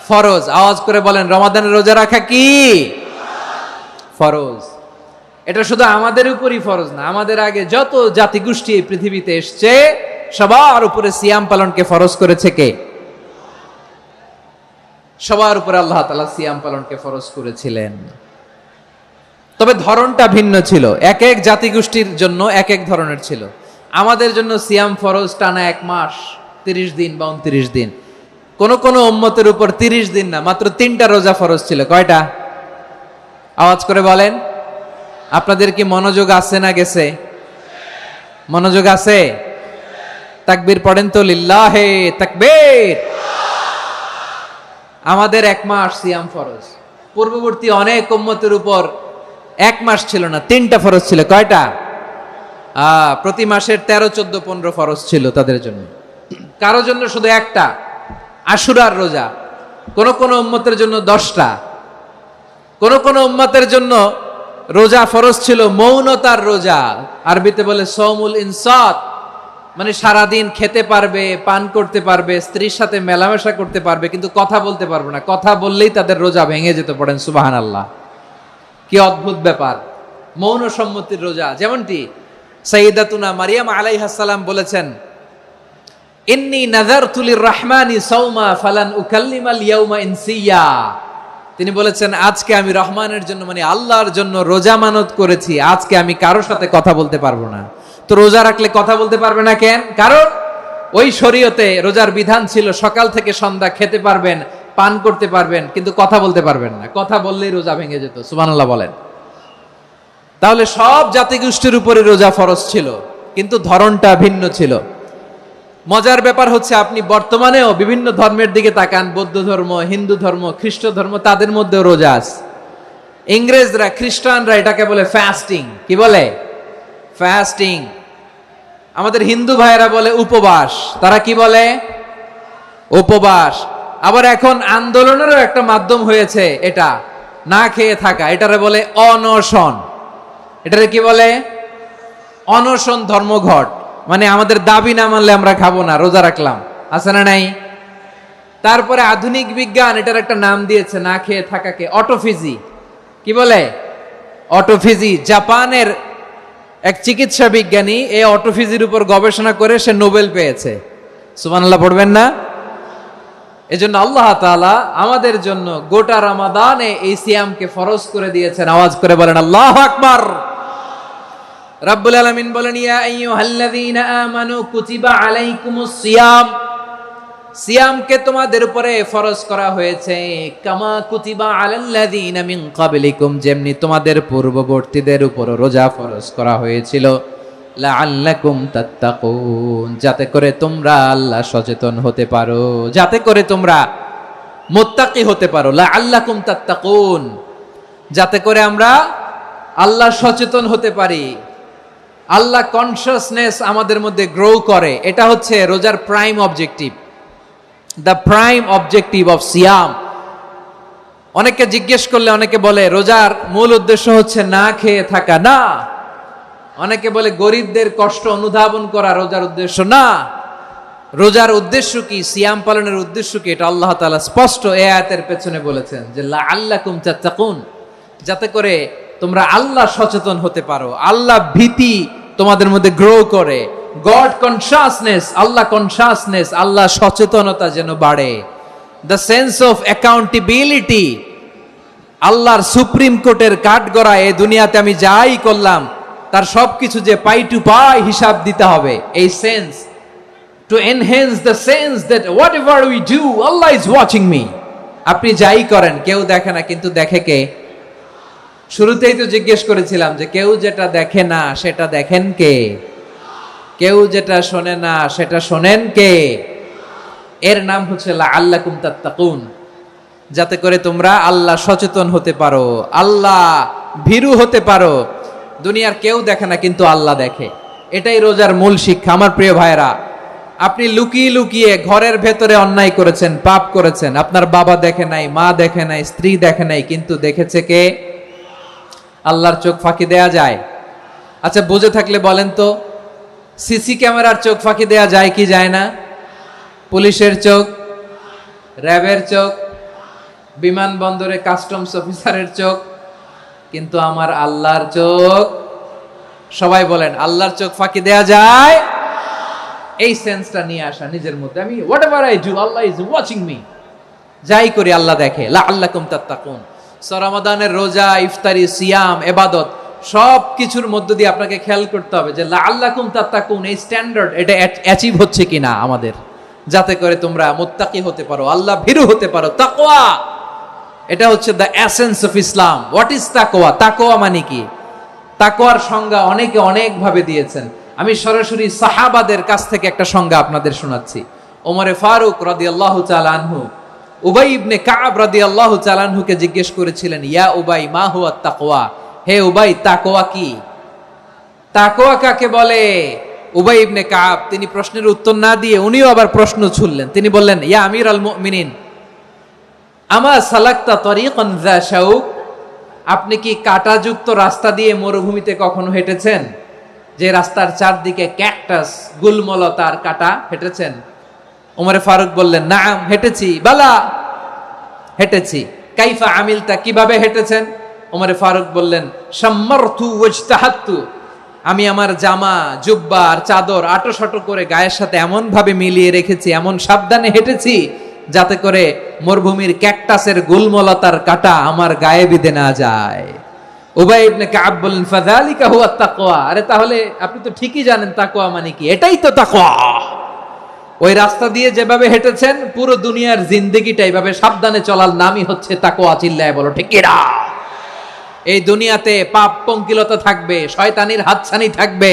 ফরজ? আওয়াজ করে বলেন, রমাদানের রোজা রাখা কি ফরজ? এটা শুধু আমাদের উপরই ফরজ না, আমাদের আগে যত জাতিগোষ্ঠী এই পৃথিবীতে এসছে সবার উপরে সিয়াম পালনকে ফরজ করেছে কে? সবার উপরে আল্লাহ তাআলা সিয়াম পালনকে ফরজ করেছিলেন। তবে ধরনটা ভিন্ন ছিল, এক এক জাতিগোষ্ঠীর জন্য এক এক ধরনের ছিল। আমাদের জন্য সিয়াম ফরজ টানা 1 মাস 30 দিন বা 29 দিন। কোন কোন উম্মতের উপর 30 দিন না, মাত্র 3টা রোজা ফরজ ছিল। কয়টা? আওয়াজ করে বলেন। আপনাদের কি মনোযোগ আছে না গেছে? মনোযোগ আছে? তাকবীর পড়েন তো, লিল্লাহে তাকবীর। আমাদের 1 মাস সিয়াম ফরজ। পূর্ববর্তী অনেক উম্মতের উপর 1 মাস ছিল না, 3টা ফরজ ছিল। কয়টা? প্রতি মাসের 13, 14, 15 ফরজ ছিল তাদের জন্য। কারো জন্য শুধু একটা, আশুরার রোজা। কোন কোন উম্মতের জন্য 10টা। কোন কোন উম্মতের জন্য রোজা ফরজ ছিল মৌনতার রোজা, আরবিতে বলে সৌমুল ইনসাত, মানে সারাদিন খেতে পারবে, পান করতে পারবে, স্ত্রীর সাথে মেলামেশা করতে পারবে, কিন্তু কথা বলতে পারবে না। কথা বললেই তাদের রোজা ভেঙে যেত। পড়েন সুবহানাল্লাহ। কি অদ্ভুত ব্যাপার! মৌন সম্মতির রোজা। যেমনটি সাইয়্যিদাতুনা মারিয়াম আলাইহাস সালাম বলেছেন, ইন্নী নাযারতু লির-রাহমানি সাওমা ফালান উকাল্লিমাল ইয়াওমা ইনসিয়া। তিনি বলেছেন আজকে আমি রহমানের জন্য মানে আল্লাহর জন্য রোজা মানত করেছি, আজকে আমি কারোর সাথে কথা বলতে পারবো না। তো রোজা রাখলে কথা বলতে পারবে না কেন? কারণ ওই শরীয়তে রোজার বিধান ছিল সকাল থেকে সন্ধ্যা খেতে পারবেন, পান করতে পারবেন, কিন্তু কথা বলতে পারবেন না। কথা বললেই রোজা ভেঙে যেত। সুবহানাল্লাহ বলেন। তাহলে সব জাতিগোষ্ঠীর উপরে রোজা ফরজ ছিল, কিন্তু ধরনটা ভিন্ন ছিল। মজার ব্যাপার হচ্ছে আপনি বর্তমানেও বিভিন্ন ধর্মের দিকে তাকান, বৌদ্ধ ধর্ম, হিন্দু ধর্ম, খ্রিস্ট ধর্ম, তাদের মধ্যেও রোজা আছে। ইংরেজরা, খ্রিস্টানরা এটাকে বলে ফাস্টিং। কি বলে? ফাস্টিং। আমাদের হিন্দু ভাইয়েরা বলে উপবাস। তারা কি বলে? উপবাস। আবার এখন আন্দোলনেরও একটা মাধ্যম হয়েছে এটা, না খেয়ে থাকা, এটারে বলে অনশন। এটারে কি বলে? অনশন ধর্মঘট। মানে আমাদের দাবি না মানলে আমরা খাবো না, রোজা রাখলাম। আছে না নাই? তারপরে আধুনিক বিজ্ঞান এটার একটা নাম দিয়েছে না খেয়ে থাকাকে, অটোফিজি। কি বলে? অটোফিজি। জাপানের এক চিকিৎসা বিজ্ঞানী এই অটোফিজির উপর গবেষণা করে সে নোবেল পেয়েছে। সুবহানাল্লাহ পড়বেন না? এজন্য আল্লাহ তাআলা আমাদের জন্য গোটা রমাদানে এই সিয়ামকে ফরজ করে দিয়েছেন। আওয়াজ করে বলেন আল্লাহু আকবার। রাব্বুল আলামিন বলেন ইয়া আইয়ুহাল্লাযীনা আমানু কুতিবা আলাইকুমুস সিয়াম। সিয়ামকে তোমাদের উপরে ফরজ করা হয়েছে কামা কুতিবা আলাল্লাযীনা মিন ক্বাবলিকুম, যেমনি তোমাদের পূর্ববর্তীদের উপর রোজা ফরজ করা হয়েছিল, লাআল্লাকুম তাত্তাকুন, যাতে করে তোমরা আল্লাহ সচেতন হতে পারো, যাতে করে তোমরা মুত্তাকি হতে পারো। লাআল্লাকুম তাত্তাকুন, যাতে করে আমরা আল্লাহ সচেতন হতে পারি, আল্লাহ কনসিয়াসনেস আমাদের মধ্যে গ্রো করে। এটা হচ্ছে রোজার prime objective, the prime objective of সিয়াম। অনেকে জিজ্ঞেস করলে অনেকে বলে রোজার মূল উদ্দেশ্য হচ্ছে না খেয়ে থাকা। না। অনেকে বলে গরিবদের কষ্ট অনুধাবন করা রোজার উদ্দেশ্য। না। রোজার উদ্দেশ্য কি, সিয়াম পালনের উদ্দেশ্য কি, এটা আল্লাহ তাআলা স্পষ্ট এই আয়াতের পেছনে বলেছেন যে লাআল্লাকুম তাত্তাকুন, যাতে করে তোমরা আল্লাহ সচেতন হতে পারো, আল্লাহ ভীতি তোমাদের মধ্যে গ্রো করে, গড কনসিয়াসনেস, আল্লাহ কনসিয়াসনেস, আল্লাহ সচেতনতা যেন বাড়ে, দ্য সেন্স অফ অ্যাকাউন্টেবিলিটি। আল্লাহর সুপ্রিম কোর্টের কাঠগড়া এই দুনিয়াতে আমি যাই করলাম তার সবকিছু যে পাই টু পাই হিসাব দিতে হবে, এই sense, to enhance the sense that what ever we do Allah is watching me. আপনি যাই করেন কেউ দেখে না, কিন্তু দেখে কে? শুরুতেই তো জিজ্ঞেস করেছিলাম যে কেউ যেটা দেখে না সেটা দেখেন কে? কেউ যেটা শোনে না সেটা শোনেন কে? এর নাম হচ্ছে লাআল্লাকুম তাত্তাকুন, যাতে করে তোমরা আল্লাহ সচেতন হতে পারো, আল্লাহ ভীরু হতে পারো। দুনিয়ার কেউ দেখে না, কিন্তু আল্লাহ দেখে। এটাই রোজার মূল শিক্ষা। আমার প্রিয় ভাইরা, আপনি লুকিয়ে লুকিয়ে ঘরের ভেতরে অন্যায় করেছেন, পাপ করেছেন, আপনার বাবা দেখে নাই, মা দেখে নাই, স্ত্রী দেখে নাই, কিন্তু দেখেছে কে? আল্লাহর চোখ ফাঁকি দেয়া যায়? আচ্ছা বুঝে থাকলে বলেন তো, সিসি ক্যামেরার চোখ ফাঁকি দেয়া যায় কি যায় না? পুলিশের চোখ, র্যাবের চোখ, বিমানবন্দরে কাস্টমস অফিসারের চোখ, কিন্তু আমার আল্লাহর চোখ? সবাই বলেন আল্লাহর চোখ ফাঁকি দেয়া যায়? এই সেন্সটা নিয়ে আসা নিজের মধ্যে, আমি what ever I do Allah is watching me, যাই করি আল্লাহ দেখে। লাআল্লাকুম তাত্তাকুন। রমাদানের রোজা, ইফতারি, সিয়াম, ইবাদত সব কিছুর মধ্য দিয়ে আপনাকে খেয়াল করতে হবে যে লাআল্লাকুম তাত্তাকুন এই স্ট্যান্ডার্ড এটা অ্যাচিভ হচ্ছে কিনা আমাদের, যাতে করে তোমরা মুত্তাকি হতে পারো, আল্লাহ ভীরু হতে পারো। তাকওয়া, এটা হচ্ছে the essence of Islam. What is তাকওয়া? তাকওয়া মানে কি? তাকওয়ার সংজ্ঞা অনেকে অনেক ভাবে দিয়েছেন। আমি সরাসরি সাহাবাদের কাছ থেকে একটা সংজ্ঞা আপনাদের শোনাচ্ছি। ওমরে ফারুক রাদিয়াল্লাহু তাআলা আনহু উবাই ইবনে কাব রাদিয়াল্লাহু তাআলা আনহুকে জিজ্ঞেস করেছিলেন, ইয়া উবাই মা হুয়া তাকওয়া, হে উবাই তাকওয়া কি? তাকওয়া কাকে বলে? উবাই ইবনে কাব তিনি প্রশ্নের উত্তর না দিয়ে উনিও আবার প্রশ্ন ছুড়লেন। তিনি বললেন, ইয়া আমিরাল মুমিনিন আমা সালাকতা তরিকান যা শাউক, আপনি কি কাঁটাযুক্ত রাস্তা দিয়ে মরুভূমিতে কখনো হেঁটেছেন? যে রাস্তার চারদিকে ক্যাকটাস, গুলমলতার কাঁটা, হেঁটেছেন? ওমরে ফারুক বললেন, নাম হেঁটেছি। বালা, হেঁটেছি। কাইফা আমিলতা, কিভাবে হেঁটেছেন? ওমরে ফারুক বললেন, শাম্মারতু ওয়াজতাহাতু, আমি আমার জামা জুব্বা আর চাদর আটোসাটো করে গায়ের সাথে এমন ভাবে মিলিয়ে রেখেছি, এমন সাবধানে হেঁটেছি যাতে করে মরুভূমির ক্যাকটাসের গুলমলতার কাঁটা আমার গায়ে বিঁধে না যায়। উবাই ইবনে কাব বলেন ফাযালিকা হুয়া তাকওয়া। আরে তাহলে আপনি তো ঠিকই জানেন তাকওয়া মানে কি, এটাই তো তাকওয়া। ওই রাস্তা দিয়ে যেভাবে হেঁটেছেন পুরো দুনিয়ার জিন্দেগিটা এইভাবে সাবধানে চলার নামই হচ্ছে তাকওয়া। চিল্লায় বলো ঠিক কিনা? এই দুনিয়াতে পাপ পঙ্কিলতা থাকবে, শয়তানির হাতছানি থাকবে,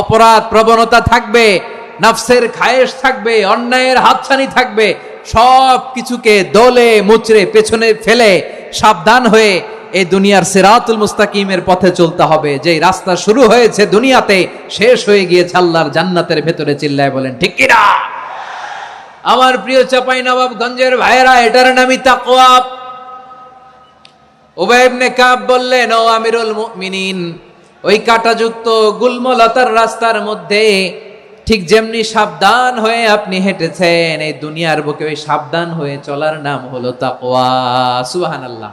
অপরাধ প্রবণতা থাকবে, নফসের খায়েশ থাকবে, অন্যায়ের হাতছানি থাকবে। সব কিছুকে দলে মুচড়ে পেছনে ফেলে সাবধান হয়ে এই দুনিয়ার সিরাতুল মুস্তাকিমের পথে চলতে হবে। যেই রাস্তা শুরু হয়েছে দুনিয়াতে শেষ হয়ে গিয়েছে আল্লাহর জান্নাতের ভেতরে। চিল্লায় বলেন ঠিক কিনা? আমার প্রিয় চাঁপাইনবাবগঞ্জের ভাইয়েরা, এটার নামই তাকওয়া। উবাই ইবনে কাব বললেন, ও আমিরুল মুমিনিন, ওই কাঁটাযুক্ত গুলমলতার রাস্তার মধ্যে ঠিক যেমনি সাবধান হয়ে আপনি হেঁটেছেন, এই দুনিয়ার বুকে ওই সাবধান হয়ে চলার নাম হলো তাকওয়া। সুবহানাল্লাহ।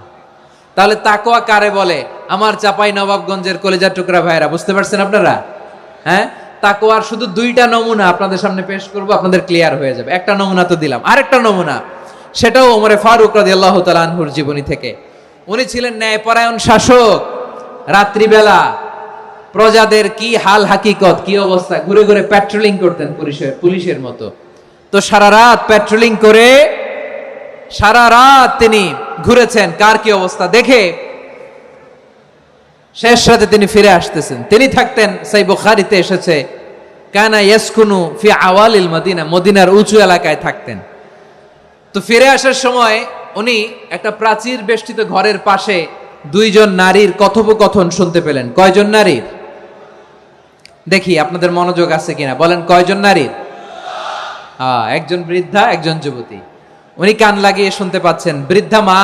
তাহলে তাকওয়া কারে বলে? আমার চাঁপাইনবাবগঞ্জের কলিজার টুকরা ভাইয়েরা, বুঝতে পারছেন আপনারা? হ্যাঁ, তাকওয়ার শুধু দুইটা নমুনা আপনাদের সামনে পেশ করব, আপনাদের ক্লিয়ার হয়ে যাবে। একটা নমুনা তো দিলাম, আরেকটা নমুনা, সেটাও ওমরে ফারুক রাদিয়াল্লাহু তাআলা আনহুর জীবনী থেকে। উনি ছিলেন ন্যায়পরায়ণ শাসক। রাত্রিবেলা প্রজাদের কি হাল হাকিকত, কি অবস্থা, ঘুরে ঘুরে প্যাট্রোলিং করতেন পুলিশের মতো। তো সারা রাত প্যাট্রোলিং করে সারা রাত তিনি ঘুরেছেন কার কি অবস্থা দেখে। শেষ রাতে তিনি ফিরে আসতেছেন। তিনি থাকতেন, সাই বুখারীতে এসেছে, কানা ইয়াসকুনু ফি আওয়ালিল মদিনা, মদিনার উঁচু এলাকায় থাকতেন। তো ফিরে আসার সময় উনি একটা প্রাচীর বেষ্টিত ঘরের পাশে দুইজন নারীর কথোপকথন শুনতে পেলেন। কয়জন নারীর? দেখি আপনাদের মনোযোগ আছে কিনা, বলেন কয়জন নারীর? একজন বৃদ্ধা, একজন যুবতী। উনি কান লাগিয়ে শুনতে পাচ্ছেন। বৃদ্ধা মা,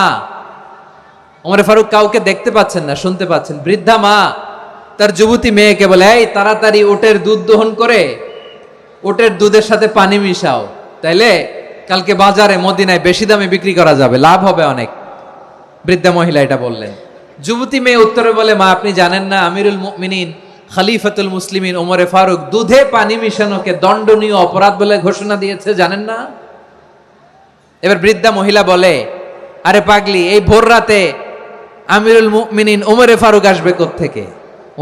ওমর ফারুক কাউকে দেখতে পাচ্ছেন না, শুনতে পাচ্ছেন। বৃদ্ধা মা তার যুবতী মেয়েকে বলে, এই তাড়াতাড়ি উটের দুধ দহন করে উটের দুধের সাথে পানি মিশাও, তাইলে কালকে বাজারে মদিনায় বেশি দামে বিক্রি করা যাবে, লাভ হবে অনেক। বৃদ্ধা মহিলা এটা বললেন। যুবতী মেয়ে উত্তরে বলে, মা আপনি জানেন না আমিরুল মুমিনিন খলিফাতুল মুসলিমিন ওমরে ফারুক দুধে পানি মিশানোকে দণ্ডনীয় অপরাধ বলে ঘোষণা দিয়েছে, জানেন না? এবার বৃদ্ধা মহিলা বলে, আরে পাগলি, এই ভোর রাতে আমিরুল মুমিনিন ওমরে ফারুক আসবে কোত্থেকে?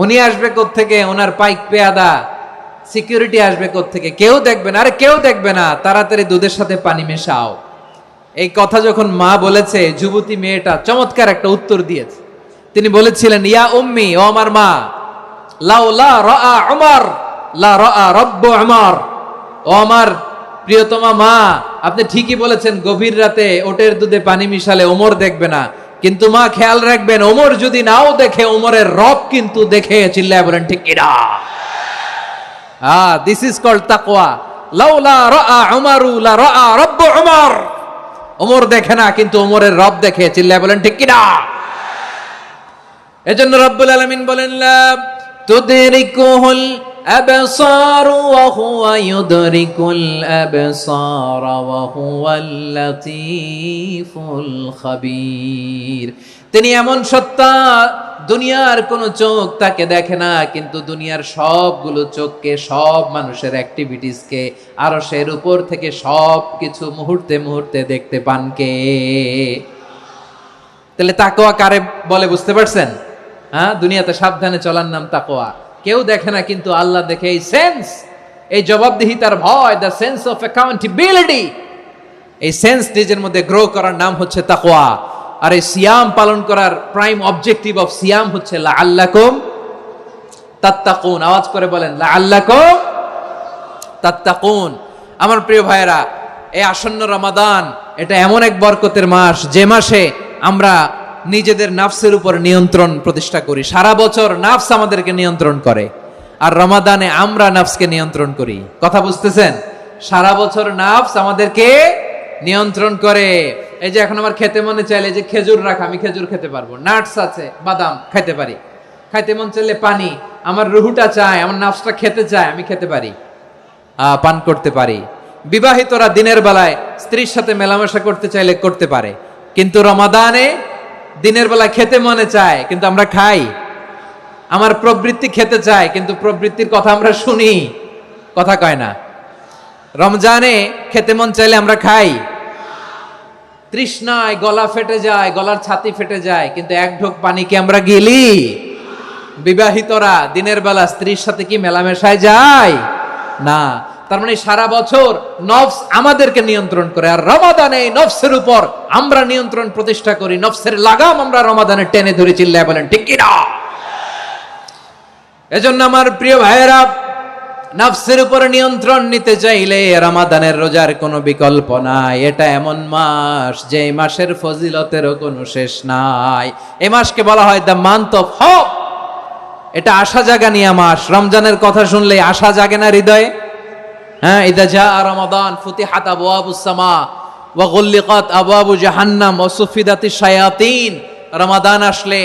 উনি আসবে কোত্থেকে? ওনার পাইক পেয়াদা সিকিউরিটি আসবে কোত্থেকে? কেউ দেখবে না। আরে কেউ দেখবে না, তাড়াতাড়ি দুধের সাথে পানি মেশাও। এই কথা যখন মা বলেছে, যুবতী মেয়েটা চমৎকার একটা উত্তর দিয়েছে। তিনি বলেছিলেন, ইয়া উম্মি, ও আমার মা, লাউলা রাআ উমর লা রাআ রব্বু উমর। ও আমার প্রিয়তমা মা, আপনি ঠিকই বলেছেন, গভীর রাতে ওটের দুধে পানি মিশালে ওমর দেখবে না, কিন্তু মা খেয়াল রাখবেন, ওমর যদি নাও দেখে, ওমরের রব কিন্তু দেখে। চিল্লায় বলেন ঠিক কিনা? দিস ইজ কল্ড তাকওয়া। লাউলা রাআ উমরু লা রাআ রব্বু উমর। ওমর দেখে না, কিন্তু ওমরের রব দেখে। চিল্লায় বলেন ঠিক কিনা? এজন্য রব্বুল আলামিন বলেন, লা তুদরিকুহুল আবসার ওয়া হুয়া ইউদরিকুল আবসার ওয়া হুয়াল লাতীফুল খাবীর। তিনি এমন সত্তা, দুনিয়ার কোন চোখ তাকে দেখে না, কিন্তু দুনিয়ার সবগুলো চোখকে, সব মানুষের অ্যাক্টিভিটিসকে আরশের উপর থেকে সব কিছু মুহূর্তে মুহূর্তে দেখতে পান কে? তাহলে তাকওয়া কারে বলে বুঝতে পারছেন? দুনিয়াতে সাবধানে চলার নাম তাকওয়া। কেউ দেখে না, কিন্তু আল্লাহ দেখে। এই সেন্স, এই জবাবদিহিতার ভয়, দ্য সেন্স অফ অ্যাকাউন্টেবিলিটি, এই সেন্স নিজের মধ্যে গ্রো করার নাম হচ্ছে তাকওয়া। আর এই সিয়াম পালন করার প্রাইম অবজেক্টিভ অফ সিয়াম হচ্ছে লাআল্লাকুম তাত্তাকুন। আওয়াজ করে বলেন, লাআল্লাকুম তাত্তাকুন। আমার প্রিয় ভাইয়েরা, এই আসন্ন রমাদান, এটা এমন এক বরকতের মাস, যে মাসে আমরা নিজেদের নাফসের উপর নিয়ন্ত্রণ প্রতিষ্ঠা করি। সারা বছর নাফস আমাদেরকে নিয়ন্ত্রণ করে, আর রমাদানে আমরা নাফসকে নিয়ন্ত্রণ করি। কথা বুঝতেছেন? সারা বছর নাফস আমাদেরকে নিয়ন্ত্রণ করে। এই যে এখন আমার খেতে মনে চাইলে যে খেজুর রাখা, আমি খেজুর খেতে পারবো, নাটস আছে, বাদাম খাইতে পারি। খাইতে মন চাইলে পানি, আমার রুহুটা চায়, আমার নাফসটা খেতে চায়, আমি খেতে পারি, পান করতে পারি। বিবাহিতরা দিনের বেলায় স্ত্রীর সাথে মেলামেশা করতে চাইলে করতে পারে, কিন্তু রমাদানে দিনের বেলা খেতে মনে চায়, কিন্তু আমরা খাই? আমার প্রবৃত্তি খেতে চায়, কিন্তু প্রবৃত্তির কথা আমরা শুনি, কথা কয় না। রমজানে খেতে মন চাইলে আমরা খাই, তৃষ্ণায় গলা ফেটে যায়, গলার ছাতি ফেটে যায়, কিন্তু এক ঢোক পানি কি আমরা গিলি? বিবাহিতরা দিনের বেলা স্ত্রীর সাথে কি মেলামেশায় যায় না? তার মানে সারা বছর নফস আমাদেরকে নিয়ন্ত্রণ করে, আর রমাদানে নফসের উপর আমরা নিয়ন্ত্রণ প্রতিষ্ঠা করি। নফসের লাগাম আমরা রমাদানে টেনে ধরে, চিল্লায় বলেন ঠিক কি না? এজন্য আমার প্রিয় ভাইয়েরা, নফসের উপর নিয়ন্ত্রণ নিতে চাইলে রমাদানের রোজার কোনো বিকল্প নাই। এটা এমন মাস যে মাসের ফজিলতেরও কোনো শেষ নাই। এই মাসকে বলা হয় দ্য মান্থ অফ হোপ। এটা আশা জাগানিয়া মাস। রমজানের কথা শুনলে আশা জাগে না হৃদয়ে? হ্যাঁ, ইদা জাআ রমাদান ফুতিহাত আবওয়াবুস সামা ওয়া গুল্লিকাত আবওয়াবু জাহান্নাম ওয়া সুফিদাতিশ শায়াতিন। রমাদান আসলে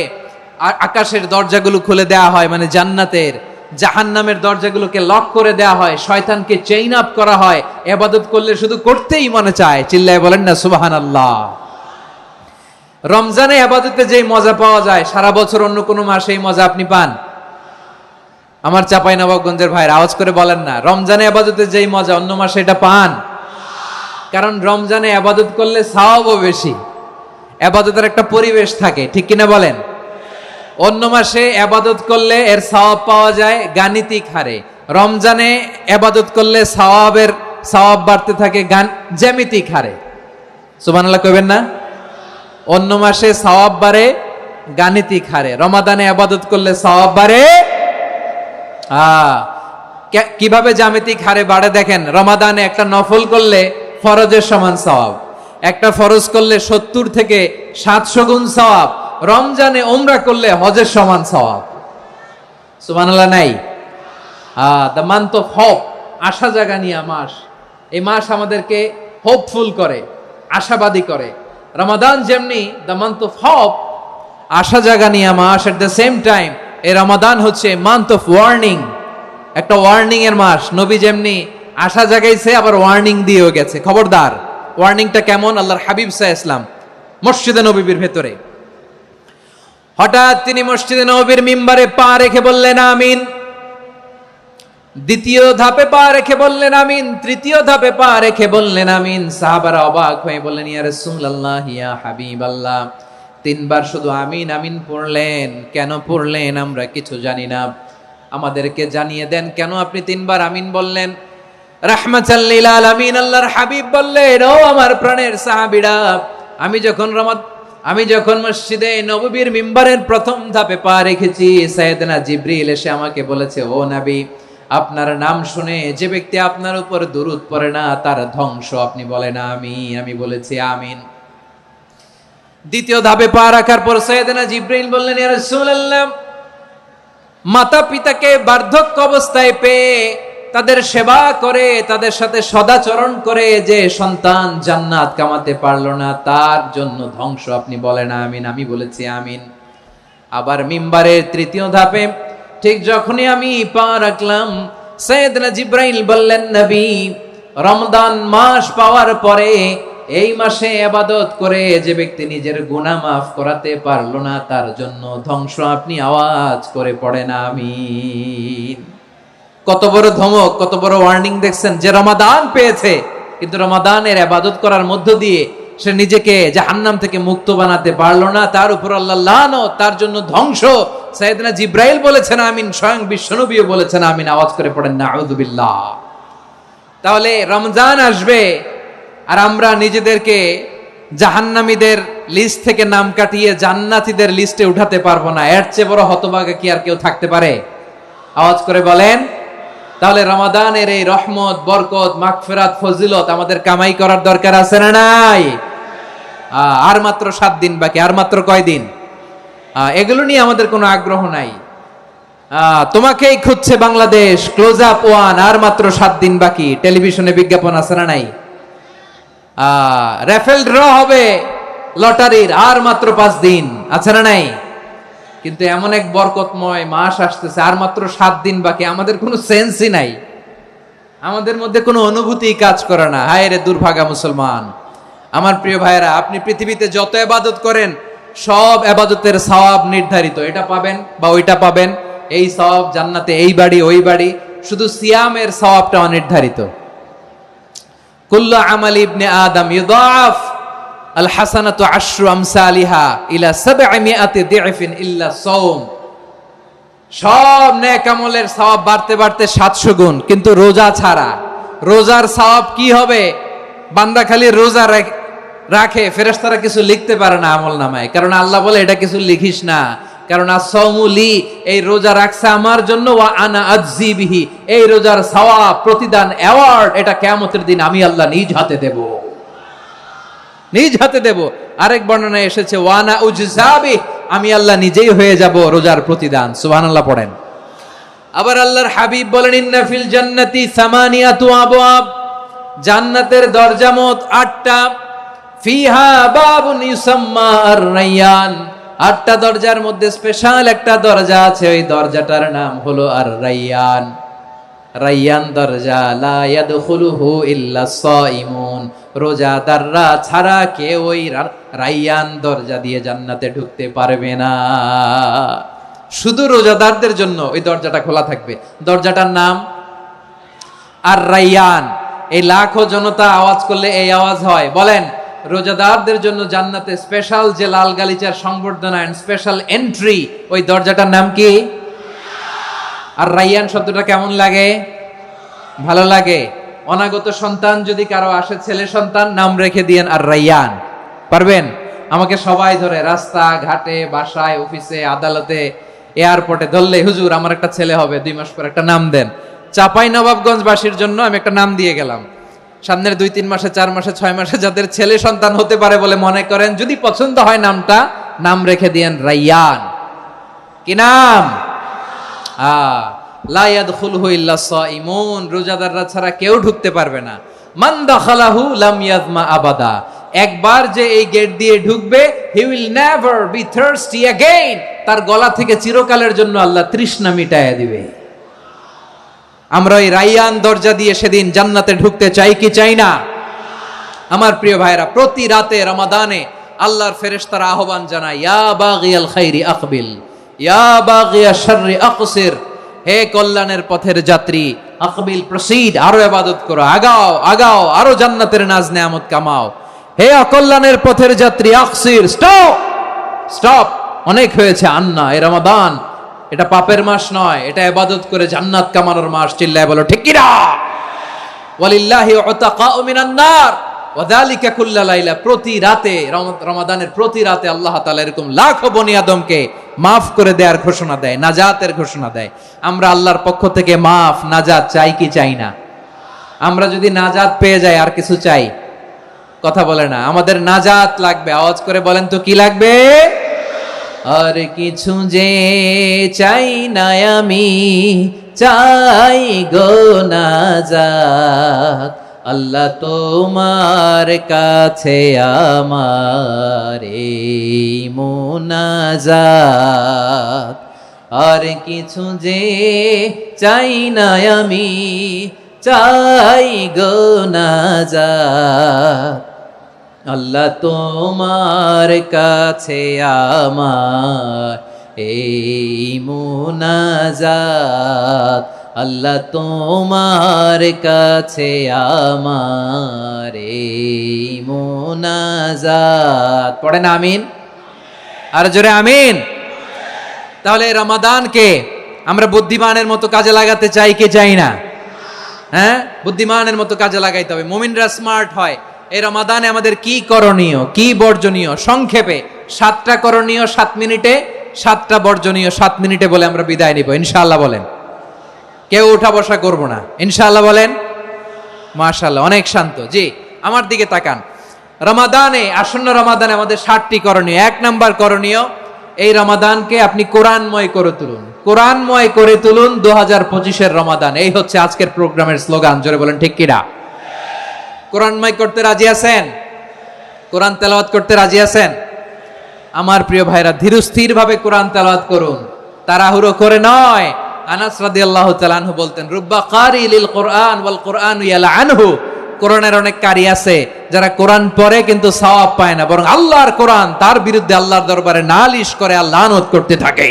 আকাশের দরজাগুলো খুলে দেয়া হয়, মানে জান্নাতের। জাহান্নামের দরজাগুলোকে লক করে দেয়া হয়, শয়তানকে চেইন আপ করা হয়। ইবাদত করলে শুধু করতেই মনে চায়, চিল্লায় বলেন না সুবহানাল্লাহ। রমজানে ইবাদতে যেই মজা পাওয়া যায়, সারা বছর অন্য কোনো মাসে এই মজা আপনি পান? আমার চাঁপাইনবাবগঞ্জের ভাইরা আওয়াজ করে বলেন না, রমজানে ইবাদতে যেই মজা অন্য মাসে এটা পান? কারণ রমজানে ইবাদত করলে সওয়াবও বেশি, ইবাদতের একটা পরিবেশ থাকে, ঠিক কিনা বলেন? অন্য মাসে ইবাদত করলে এর সওয়াব পাওয়া যায় গাণিতিক হারে, রমজানে ইবাদত করলে সওয়াব বাড়তে থাকে জ্যামিতিক হারে। সুবহানাল্লাহ কইবেন না? অন্য মাসে সওয়াব বাড়ে গাণিতিক হারে, রমাদানে ইবাদত করলে সওয়াব বাড়ে কিভাবে জ্যামিতিক হারে বাড়ে দেখেন। রমাদানে একটা নফল করলে ফরজের সমান সওয়াব, একটা ফরজ করলে 70 থেকে 700 গুণ সওয়াব, রমজানে উমরা করলে হজের সমান সওয়াব। সুবহানাল্লাহ নাই? দ্য মান্থ অফ হোপ, আশা জাগানিয়া মাস। এই মাস আমাদেরকে হোপফুল করে, আশাবাদী করে। রমাদান যেমনি দ্য মান্থ অফ হোপ, আশা জাগানিয়া মাস, এট দ্য সেম টাইম এই রমাদান হচ্ছে মান্থ অফ ওয়ার্নিং, একটা ওয়ার্নিং এর মাস। নবী যেমনি আশা জাগাইছে, আবার ওয়ার্নিং দিয়েও গেছে, খবরদার। ওয়ার্নিংটা কেমন? আল্লাহর হাবিব সাল্লাল্লাহু আলাইহি ওয়াসাল্লাম মসজিদে নববীর ভেতরে, হঠাৎ তিনি মসজিদে নববীর মিম্বারে পা রেখে বললেন আমিন। দ্বিতীয় ধাপে পা রেখে বললেন আমিন, তৃতীয় ধাপে পা রেখে বললেন আমিন। সাহাবারা অবাক হয়ে বললেন, ইয়া রাসূলুল্লাহ, ইয়া হাবিবাল্লাহ, 3 বার শুধু আমিন আমিন পড়লেন, কেন পড়লেন আমরা কিছু জানি না, আমাদেরকে জানিয়ে দেন কেন আপনি 3 বার আমিন বললেন। রাহমাতাল লিল আলামিন আল্লাহর হাবিব বললেন, ও আমার প্রাণের সাহাবীরা, আমি যখন মসজিদে নববীর মিম্বারের প্রথম ধাপে পা রেখেছি, সাইয়েদনা জিবরিল এসে আমাকে বলেছে, ও নবী, আপনার নাম শুনে যে ব্যক্তি আপনার উপর দুরূদ পড়ে না তার ধ্বংস। আপনি বলেন আমিন। আমি বলেছি আমিন। দ্বিতীয় ধাপে পা রাখার পর সাইয়েদনা জিবরিল বললেন, ইয়া রাসূলুল্লাহ, মাতা পিতাকে বার্ধক্য অবস্থায় পেয়ে তাদের সেবা করে, তাদের সাথে সদাচরণ করে যে সন্তান জান্নাত কামাতে পারলো না, তার জন্য ধ্বংস। আপনি বলেন আমিন। আমি বলেছি আমিন। আবার মিম্বারের তৃতীয় ধাপে ঠিক যখনই আমি পা রাখলাম, সাইয়েদনা জিবরাইল বললেন, নবী, রমজান মাস পাওয়ার পরে এই মাসে ইবাদত করে যে ব্যক্তি নিজের গুনাহ মাফ করাতে পারলো না, তার জন্য ধ্বংস। আপনি আওয়াজ করে পড়েন আমিন। কত বড় ধমক, কত বড় ওয়ার্নিং দেখছেন। যে রমাদান পেয়েছে, কিন্তু রমাদানের ইবাদত করার মধ্য দিয়ে সে নিজেকে জাহান্নাম থেকে মুক্ত বানাতে পারলো না, তার উপর আল্লাহ লানত, তার জন্য ধ্বংস। সাইয়েদনা জিবরাইল বলেছেন আমিন, স্বয়ং বিশ্বনবীও বলেছেন আমিন। আওয়াজ করে পড়েন নাউযুবিল্লাহ। তাহলে রমজান আসবে আর আমরা নিজেদেরকে জাহান্নামীদের লিস্ট থেকে নাম কাটিয়ে জান্নাতীদের লিস্টে উঠাতে পারবো না। এর চেয়ে বড় হতভাগা কি আর কেউ থাকতে পারে? আওয়াজ করে বলেন। তাহলে রমাদানের এই রহমত, বরকত, মাগফিরাত, ফজিলত আমাদের কামাই করার দরকার আছে না নাই? আর মাত্র 7 দিন বাকি। আর মাত্র কয় দিন? এগুলো নিয়ে আমাদের কোনো আগ্রহ নাই। তোমাকেই খুঁজছে বাংলাদেশ, ক্লোজ আপ 1, আর মাত্র 7 দিন বাকি। টেলিভিশনে বিজ্ঞাপন আছে না নাই? রেফেল ড্র হবে লটারির, আর মাত্র 5 দিন, আছে না নাই? কিন্তু এমন এক বরকতময় মাস আসতেছে, আর মাত্র 7 দিন বাকি। আমাদের কোনো সেন্সই নাই, আমাদের মধ্যে কোনো অনুভূতি কাজ করে না। হায় রে দুর্ভাগা মুসলমান। আমার প্রিয় ভাইয়েরা, আপনি পৃথিবীতে যত ইবাদত করেন, সব ইবাদতের সওয়াব নির্ধারিত। এটা পাবেন বা ওইটা পাবেন, এই সওয়াব জান্নাতে, এই বাড়ি ওই বাড়ি। শুধু সিয়ামের সওয়াবটা অনির্ধারিত। কুল্লু আমালি ইবনে আদম ইউদাফ আল হাসানাতু আশরু আমসালিহা ইলা 700 দি'ফিন ইল্লা সাওম। সব নেক আমলের সওয়াব বাড়তে বাড়তে 700 গুণ, কিন্তু রোজা ছাড়া। রোজার সওয়াব কি হবে? বান্দা খালি রোজা রাখে, ফেরেশতারা কিছু লিখতে পারে না আমলনামায়, কারণ আল্লাহ বলে এটা কিছু লিখিস না, কারণ as-সাওমুলি, এই রোজা রাখছে আমার জন্য, ওয়া আনা আজজি বিহি, এই রোজার সওয়াব, প্রতিদান, অ্যাওয়ার্ড এটা কিয়ামতের দিন আমি আল্লাহ নিজ হাতে দেব, নিজ হাতে দেব। আরেক বর্ণনায় এসেছে ওয়া আনা উজজাবি, আমি আল্লাহ নিজেই হয়ে যাব রোজার প্রতিদান। সুবহানাল্লাহ পড়েন। আবার আল্লাহর হাবিব বলেন ইন্না ফিল জান্নাতি সামানিয়াতু আবওয়াব, জান্নাতের দরজা মোট 8টা। ফিহা বাবুন ইউসাম্মা আর-রায়্যান, 8টা দরজার মধ্যে স্পেশাল একটা দরজা আছে, ওই দরজাটার নাম হলো আর-রায়্যান। রায়্যান দরজা, লা ইয়াদখুলুহু ইল্লা সাইমুন, রোজাদাররা ছাড়া কেউ ওই রায়্যান দরজা দিয়ে জান্নাতে ঢুকতে পারবে না। শুধু রোজাদারদের জন্য ওই দরজাটা খোলা থাকবে। দরজাটার নাম আর-রায়্যান। এই লাখো জনতা আওয়াজ করলে এই আওয়াজ হয়, বলেন রোজাদারদের জন্য জান্নাতে স্পেশাল যে লাল গালিচার সংবর্ধনা এন্ড স্পেশাল এন্ট্রি, ওই দরজাটার নাম কি? আর-রায়্যান শব্দটা কেমন লাগে? ভালো লাগে। অনাগত সন্তান যদি কারো আসে, ছেলে সন্তান, নাম রেখে দিয়েন আর-রায়্যান। পারবেন? আমাকে সবাই ধরে রাস্তা ঘাটে, বাসায়, অফিসে, আদালতে, এয়ারপোর্টে ধরলে, হুজুর আমার একটা ছেলে হবে 2 মাস পর, একটা নাম দেন। চাপাই নবাবগঞ্জবাসীর জন্য আমি একটা নাম দিয়ে গেলাম। সামনের 2-3 মাসে, 4 মাসে, 6 মাসে যাদের ছেলে সন্তান হতে পারে বলে মনে করেন, যদি পছন্দ হয় নামটা, নাম রেখে দিয়েন রায়্যান। কি নাম? লা ইয়াদখুলহু ইল্লা সাইমুন, রোজাদাররা ছাড়া কেউ ঢুকতে পারবে না। মান দাখালাহু লাম ইয়াজমা আবাদা, একবার যে এই গেট দিয়ে ঢুকবে, he will never be thirsty again, তার গলা থেকে চিরকালের জন্য আল্লাহ তৃষ্ণা মিটায়া দিবে। আমরা ওই রায়্যান দরজা দিয়ে সেদিন জান্নাতে ঢুকতে চাই কি চাই না? আমার প্রিয় ভাইরা, প্রতি রাতে রমাদানে আল্লাহর ফেরেশতারা আহ্বান জানায়, ইয়া বাগিয়াল খাইরি আকবিল, ইয়া বাগিয়াশ শাররি আকসির, হে কল্যাণের পথের যাত্রী, আকবিল প্রসিড, আরো ইবাদত করো, আগাও আগাও, আরো জান্নাতের নাজ নেয়ামত কামাও। হে অকল্যাণের পথের যাত্রী, আকসির, স্টপ স্টপ, অনেক হয়েছে। আন্না, এ রমাদান এটা পাপের মাস নয়, এটা ইবাদত করে জান্নাত কামানোর মাস। চিল্লায় বলো ঠিক কি না? ওয়ালিল্লাহি উতাকাউ মিনান নার ওয়া যালিকা কুল্লা লাইলা, প্রতি রাতে, রমাদানের প্রতি রাতে আল্লাহ তাআলা এরকম লাখো বনি আদমকে মাফ করে দেওয়ার ঘোষণা দেয়, নাজাতের ঘোষণা দেয়। আমরা আল্লাহর পক্ষ থেকে মাফ, নাজাত চাই কি চাই না? আমরা যদি নাজাত পেয়ে যাই, আর কিছু চাই? কথা বলে না। আমাদের নাজাত লাগবে। আওয়াজ করে বলেন তো কি লাগবে? আর কিছু যে চাই না আমি, চাই গো নাজাত, আল্লাহ তোমার কাছে আমার এই মুনাজাত। আর কিছু যে চাই না আমি, চাই গো নাজাত, আল্লাহ তোমার কাছে আমার এই মুনাজাত, আল্লাহ তোমার কাছে আমার এই মুনাজাত। পড়েন আমিন, আর জোরে আমিন। তাহলে রমাদানকে আমরা বুদ্ধিমানের মতো কাজে লাগাতে চাই কি চাই না? হ্যাঁ, বুদ্ধিমানের মতো কাজে লাগাইতে হবে। মুমিনরা স্মার্ট হয়। এই রমাদানে আমাদের কি করণীয়, কি বর্জনীয়, সংক্ষেপে 7টা করণীয় 7 মিনিটে, 7টা বর্জনীয় 7 মিনিটে বলে আমরা বিদায় নিব ইনশাআল্লাহ। বলেন, কেউ উঠা বসা করব না ইনশাআল্লাহ। বলেন মাশাআল্লাহ, অনেক শান্ত। জি, আমার দিকে তাকান। রমাদানে, আসন্ন রমাদানে আমাদের 7টি করণীয়। 1 নাম্বার করণীয়, এই রমাদানকে আপনি কোরআনময় করে তুলুন। কোরআনময় করে তুলুন 2025-এর রমাদান। এই হচ্ছে আজকের প্রোগ্রামের স্লোগান। জোরে বলেন ঠিক কিনা? কোরআনময় করতে রাজি আছেন? কোরআন তেলাওয়াত করতে রাজি আছেন? আমার প্রিয় ভাইরা, ধীরস্থির ভাবে কোরআন তেলাওয়াত করুন, তাড়াহুড়ো করে নয়। আনাস রাদিয়াল্লাহু তাআলা আনহু বলতেন, রুব্বা কারি লিল কোরআন ওয়াল কোরআন ইয়ালআনহু, কোরআনের অনেক কারি আছে যারা কোরআন পড়ে কিন্তু সওয়াব পায় না, বরং আল্লাহর কোরআন তার বিরুদ্ধে আল্লাহর দরবারে নালিশ করে, আল্লাহ লানত করতে থাকে।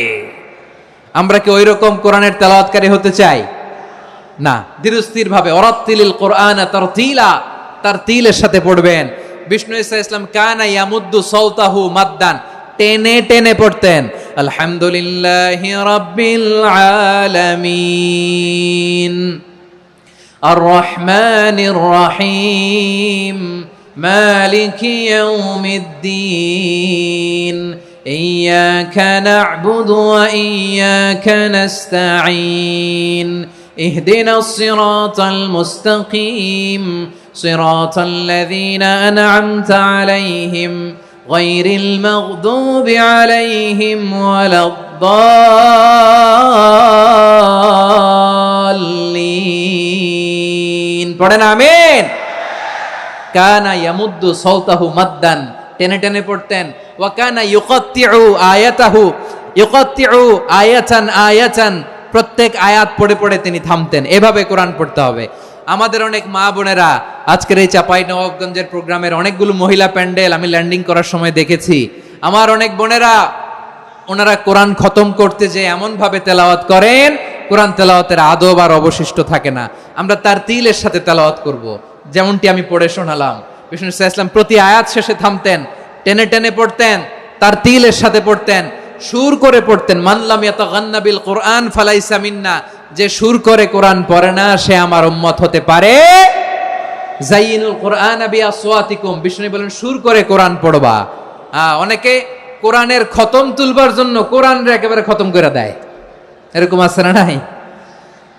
আমরা কি ওই রকম কোরআনের তেলাওয়াতকারী হতে চাই? না, ধীরস্থির ভাবে ওয়ারাত্তিলিল কোরআন তারতিলা, তারতিলের সাথে পড়বেন। বিষ্ণু ঈসা ইসলাম কানা ইয়ামুদ্দু সাওতাহু মাদ্দান, টেনে টেনে পড়তেন। আলহামদুলিল্লাহি রাব্বিল আলামিন আর রহমানির রহিম মালিকি ইয়াউমিদ্দিন ইয়্যাকা না'বুদু ওয়া ইয়্যাকা নাস্তাঈন ইহদিনাস সিরাতাল মুস্তাকিম সিরাতাল লাযীনা আন'আমতা আলাইহিম গায়রিল মাগদুবি আলাইহিম ওয়ালাদ-দাল্লিন। পড়েন আমিন। কানা ইয়ামুদ্দু সাওতাহু মাদ্দান, টেনে টেনে পড়তেন। ওয়া কানা ইউকাত্তিউ আয়াতাহু, ইউকাত্তিউ আয়াতান আয়াতান, প্রত্যেক আয়াত পড়ে পড়ে তিনি থামতেন। এভাবে কোরআন পড়তে হবে। আমাদের অনেক মা বোনেরা আজকের এই চাঁপাইনবাবগঞ্জের প্রোগ্রামের অনেকগুলো মহিলা প্যান্ডেল আমি ল্যান্ডিং করার সময় দেখেছি। আমার অনেক বোনেরা ওনারা কোরআন খতম করতে যে এমন ভাবে তেলাওয়াত করেন, কোরআন তেলাওয়াতের আদব আর অবশিষ্ট থাকে না। আমরা তারতিলের সাথে তেলাওয়াত করব, যেমনটি আমি পড়ে শোনালাম। বিষ্ণু ইসলাম প্রতি আয়াত শেষে থামতেন, টেনে টেনে পড়তেন, তারতিলের সাথে পড়তেন, সুর করে পড়তেন। মান লাম ইয়াতাগান্না বিল কোরআন ফালাইসা মিন্না, যে সুর করে কোরআন পড়ে না সে আমার উম্মত হতে পারে। যায়িনুল কোরআন বিআসওয়াতিকুম, বিষ্ণু বলেন সুর করে কোরআন পড়বা। অনেকে কোরআনের খতম তুলবার জন্য কোরআনরে একেবারে খতম করে দেয়, এরকম আছে না নাই?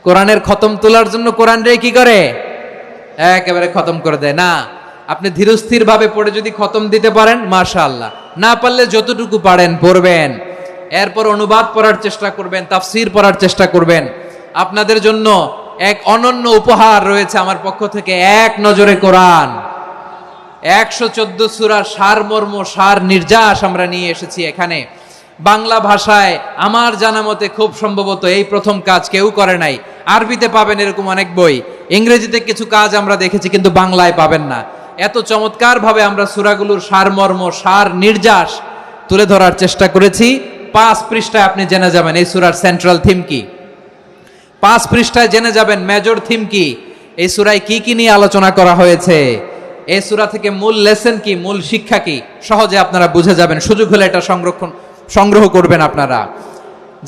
কোরআনের খতম তোলার জন্য কোরআনরে কি করে? একেবারে খতম করে দেয়। না, আপনি ধীরস্থির ভাবে পড়ে যদি খতম দিতে পারেন মাশাআল্লাহ, না পারলে যতটুকু পারেন পড়বেন। এরপর অনুবাদ পড়ার চেষ্টা করবেন, তাফসীর পড়ার চেষ্টা করবেন। আপনাদের জন্য এক অনন্য উপহার রয়েছে আমার পক্ষ থেকে, এক নজরে কোরআন। 114 সূরার সারমর্ম, সার নির্যাস আমরা নিয়ে এসেছি এখানে বাংলা ভাষায়। আমার জানা মতে খুব সম্ভবত এই প্রথম কাজ, কেউ করে নাই। আরবিতে পাবেন এরকম অনেক বই, ইংরেজিতে কিছু কাজ আমরা দেখেছি, কিন্তু বাংলায় পাবেন না। এত চমৎকার ভাবে আমরা সূরাগুলোর সারমর্ম, সার নির্যাস তুলে ধরার চেষ্টা করেছি। 5 পৃষ্ঠায় আপনি জেনে যাবেন এই সূরার সেন্ট্রাল থিম কি। 5 পৃষ্ঠায় জেনে যাবেন মেজর থিম কি, এই সূরায় কি কি নিয়ে আলোচনা করা হয়েছে, এই সূরা থেকে মূল লেসন কি, মূল শিক্ষা কি, সহজে আপনারা বুঝে যাবেন। সুযোগ হলে এটা সংগ্রহ করবেন। আপনারা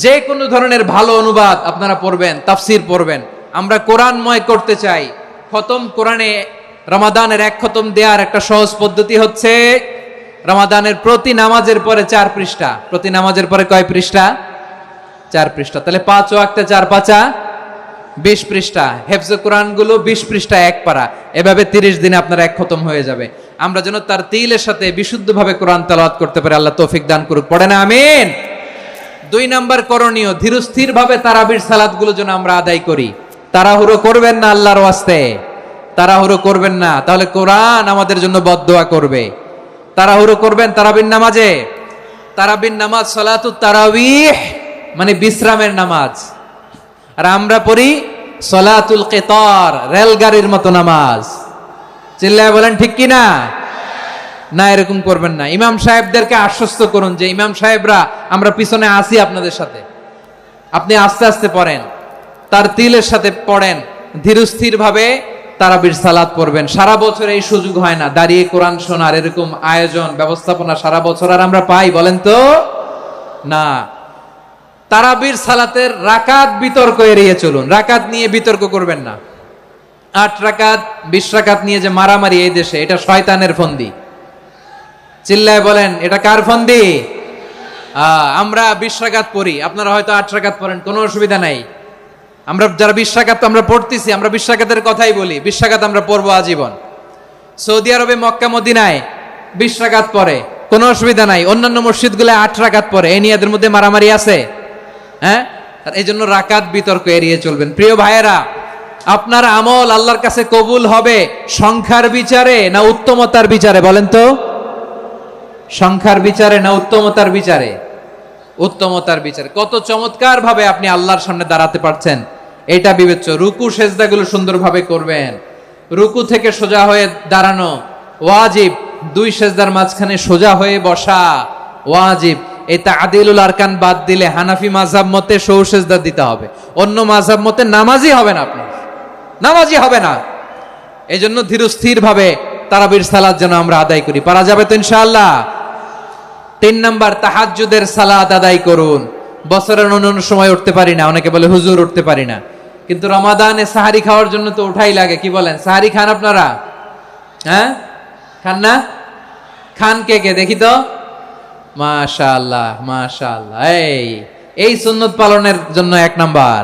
যে কোনো ধরনের ভালো অনুবাদ আপনারা পড়বেন, তাফসীর পড়বেন। আমরা কোরআনময় করতে চাই। খতম কোরআনে রমাদানের 1 খতম দেওয়ার একটা সহজ পদ্ধতি হচ্ছে রমাদানের প্রতি নামাজের পরে 4 পৃষ্ঠা। প্রতি নামাজের পরে কয় পৃষ্ঠা? 4 পৃষ্ঠা। তাহলে 5 ওয়াক্তে 4 পাঁচা 20 পৃষ্ঠা। হেফজে কোরআন গুলো 20 পৃষ্ঠা এক পারা, এভাবে 30 দিনে আপনার 1 খতম হয়ে যাবে। আমরা যেন তারতিলের সাথে বিশুদ্ধভাবে কোরআন তেলাওয়াত করতে পারি, আল্লাহ তৌফিক দান করুক। পড়েন আমিন। 2 নাম্বার করণীয়, ধীরস্থির ভাবে তারাবির সালাত গুলো যেন আমরা আদায় করি। তাড়াহুড়ো করবেন না, আল্লাহর ওয়াস্তে তাড়াহুড়ো করবেন না, তাহলে কোরআন আমাদের জন্য বদদোয়া করবে। তাড়াহুড়ো করবেন তারাবির নামাজে। তারাবির নামাজ সালাতুত তারাবিহ মানে বিশ্রামের নামাজ, আর আমরা পড়ি সালাতুল কিতার, রেলগাড়ির মতো নামাজ। চিল্লায় বলেন ঠিক কি না? না, এরকম করবেন না। ইমাম সাহেবদেরকে আশ্বস্ত করুন যে ইমাম সাহেবরা আমরা পিছনে আসি আপনাদের সাথে, আপনি আস্তে আস্তে পড়েন, তারতিলের সাথে পড়েন, ধীরস্থির ভাবে তারাবির সালাত পড়বেন। সারা বছর এই সুযোগ হয় না দাঁড়িয়ে কোরআন শোনার, এরকম আয়োজন ব্যবস্থাপনা সারা বছর আর আমরা পাই বলেন তো? না। তারাবির সালাতের রাকাত বিতর্ক এড়িয়ে চলুন, রাকাত নিয়ে বিতর্ক করবেন না। 8 রাকাত 20 রাকাত নিয়ে যে মারামারি এই দেশে, এটা শয়তানের ফন্দি। চিল্লায় বলেন এটা কার ফন্দি? আমরা 20 রাকাত পড়ি, আপনারা হয়তো 8 রাকাত পড়েন, কোনো অসুবিধা নাই। আমরা যারা 20 রাকাত আমরা পড়তেছি, আমরা 20 রাকাতের কথাই বলি, 20 রাকাত আমরা পড়বো আজীবন। সৌদি আরবে মক্কা মদিনায় 20 রাকাত পড়ে, কোনো অসুবিধা নাই। অন্যান্য মসজিদগুলো 8 রাকাত পড়ে, এই নিয়ে এদের মধ্যে মারামারি আছে? হ্যাঁ, এই জন্য রাকাত বিতর্ক এড়িয়ে চলবেন। প্রিয় ভাইয়েরা, আপনার আমল আল্লাহর কাছে কবুল হবে সংখ্যার বিচারে না উত্তমতার বিচারে? বলেন তো, সংখ্যার বিচারে না উত্তমতার বিচারে? উত্তমতার বিচারে। কত চমৎকার ভাবে আপনি আল্লাহর সামনে দাঁড়াতে পারছেন এটা বিবেচ্য। রুকু সেজদাগুলো সুন্দরভাবে করবেন, রুকু থেকে সোজা হয়ে দাঁড়ানো ওয়াজিব, 2 সেজদার মাঝখানে সোজা হয়ে বসা ওয়াজিব। এই তা'দীলুল আরকান বাদ দিলে হানাফি মাযহাব মতে সৌ সেজদা দিতে হবে, অন্য মাযহাব মতে নামাজই হবে না, আপনি নামাজই হবে না। এজন্য ধীরস্থির ভাবে তারাবির সালাত যেন আমরা আদায় করি। পারা যাবে তো ইনশাআল্লাহ? 3 নাম্বার, তাহাজ্জুদের সালাত আদায় করুন। বছরের অন্য সময় উঠতে পারি না, অনেকে বলে হুজুর উঠতে পারি না, কিন্তু রমাদানে সাহারি খাওয়ার জন্য তো উঠাই লাগে। কি বলেন, সাহারি খান আপনারা? হ্যাঁ, খান না? খান কে কে দেখি তো? মাশাআল্লাহ মাশাআল্লাহ, এই সুন্নত পালনের জন্য 1 নাম্বার।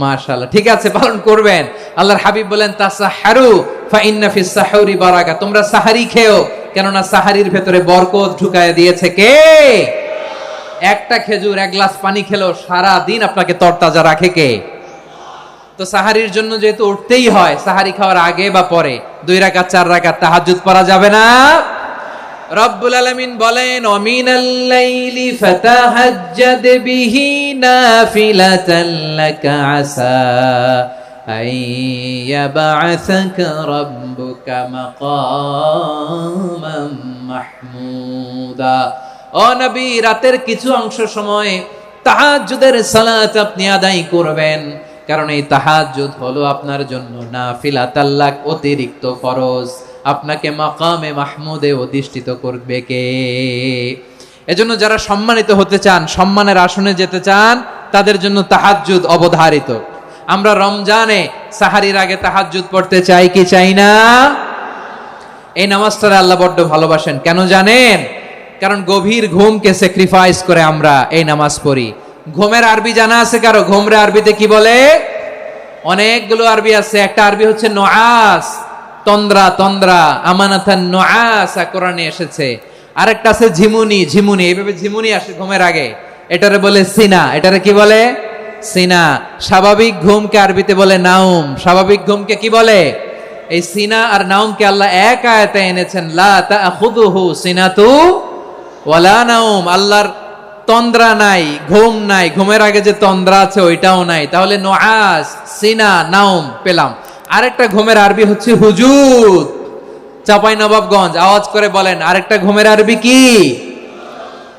মাশাআল্লাহ, ঠিক আছে, পালন করবেন। আল্লাহর হাবিব বলেন তাসাহহারু ফা ইন্না ফিস সাহুরি বারাকা, তোমরা সাহারি খেও, কেননা সাহারির ভেতরে বরকত ঢুকায় দিয়েছে কে? একটা খেজুর, 1 গ্লাস পানি খেলেও সারা দিন আপনাকে তরতাজা রাখে কে? তো সাহারির জন্য যেহেতু উঠতেই হয়, সাহারি খাওয়ার আগে বা পরে 2 রাকাত 4 রাকাত তাহাজ্জুদ পড়া যাবে না? রব্বুল আলামিন বলেন ওয়ামিনাল লাইলি ফাতাহাজ্জাদ বিহি নাফিলাতান লাকা আসা আইয়াবআসাকা রাব্বুকা মাকামান মাহমুদা। ও নবী, রাতের কিছু অংশ সময় তাহাজ্জুদের সালাত আপনি আদায় করবেন, কারণ এই তাহাজ্জুদ হলো আপনার জন্য নাফিলাতাল লাক, অতিরিক্ত ফরজ। আপনাকে মাকামে মাহমুদে অধিষ্ঠিত করবে কে? এজন্য যারা সম্মানিত হতে চান, সম্মানের আসনে যেতে চান, তাদের জন্য তাহাজ্জুদ অবধারিত। আমরা রমজানে সাহারির আগে তাহাজ্জুদ পড়তে চাই কি চাই না? এই নামাজটা আল্লাহ বড্ড ভালোবাসেন। কেন জানেন? কারণ গভীর ঘুমকে স্যাক্রিফাইস করে আমরা এই নামাজ পড়ি। ঘুমের আরবি জানা আছে কারো? ঘুমরে আরবিতে কি বলে? অনেকগুলো আরবি আছে। একটা আরবি হচ্ছে নুআস, তন্দ্রা, তন্দ্রা, আমানাতান নুআসা কোরআনে এসেছে। আরেকটা আছে ঝিমুনি, ঝিমুনি, এইভাবে ঝিমুনি আসে ঘুমের আগে, এটারে বলে সিনা। এটারে কি বলে? সিনা। স্বাভাবিক ঘুমকে আরবিতে বলে নাউম। স্বাভাবিক ঘুমকে কি বলে? এই সিনা আর নাউমকে আল্লাহ এক আয়াতে এনেছেন, লা তাখুযুহু সিনাতু ওয়ালা নাউম। আল্লাহর তন্দ্রা নাই, ঘুম নাই, ঘুমের আগে যে তন্দ্রা আছে ওইটাও নাই। তাহলে নুআস, সিনা, নাউম পেলাম। আরেকটা ঘুমের আরবি হচ্ছে হুজুদ। চাঁপাইনবাবগঞ্জ আওয়াজ করে বলেন, আরেকটা ঘুমের আরবি কি?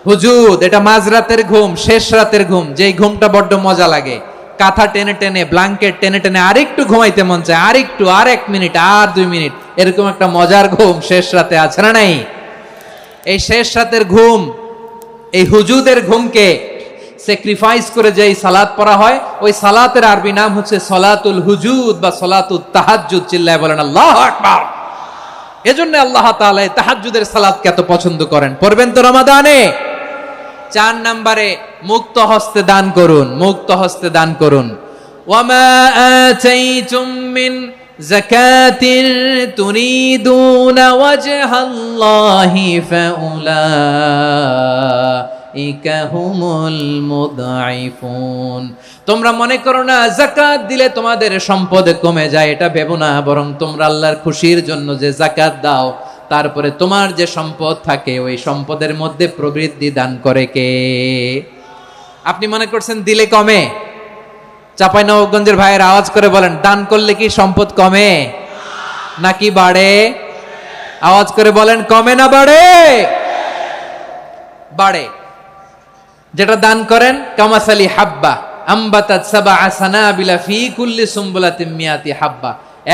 হুজুদ। এটা মাঝরাতের ঘুম, শেষ রাতের ঘুম, যেই ঘুমটা বড্ড মজা লাগে। কাঁথা টেনে টেনে, ব্ল্যাঙ্কেট টেনে টেনে আরেকটু ঘুমাইতে মন চায়, আরেকটু, আর 1 মিনিট, আর 2 মিনিট, এরকম একটা মজার ঘুম শেষ রাতে আছে না নাই? এই শেষ রাতের ঘুম, এই হুজুদের ঘুমকে স্যাক্রিফাইস করে যেই সালাত পড়া হয়, ওই সালাতের আরবি নাম হচ্ছে সলাতুল হুজুদ বা সলাতুত তাহাজ্জুদ। চিল্লায় বলেন আল্লাহু আকবার। এজন্য আল্লাহ তাআলা তাহাজ্জুদের সালাতকে এত পছন্দ করেন। পড়বেন তো রমাদানে? 4 নম্বরে, মুক্ত হস্তে দান করুন। মুক্ত হস্তে দান করুন। ওয়ামা আতাইতুম মিন যাকাতিন তুরিদুনা ওয়াজহাল্লাহি ফাউলাইকা হুমুল মুদঈফুন। তোমরা মনে করো না যাকাত দিলে তোমাদের সম্পদ কমে যায়, এটা ভেবো না। বরং তোমরা আল্লাহর খুশির জন্য যে যাকাত দাও, তারপরে তোমার যে সম্পদ থাকে ওই সম্পদের মধ্যে প্রবৃদ্ধি দান করে কে? আপনি মনে করছেন দিলে কমে? চাঁপাইনবাবগঞ্জের ভাইয়ের আওয়াজ করে বলেন, দান করলে কি সম্পদ কমে নাকি বাড়ে? আওয়াজ করে বলেন, কমে না বাড়ে? বাড়ে। যেটা দান করেন, কামাসালি হাব্বা আম্বাতাত সাবআ সানাবিলা ফি কুল্লি সুম্বুলাতিন মিয়াতি হাব্বা।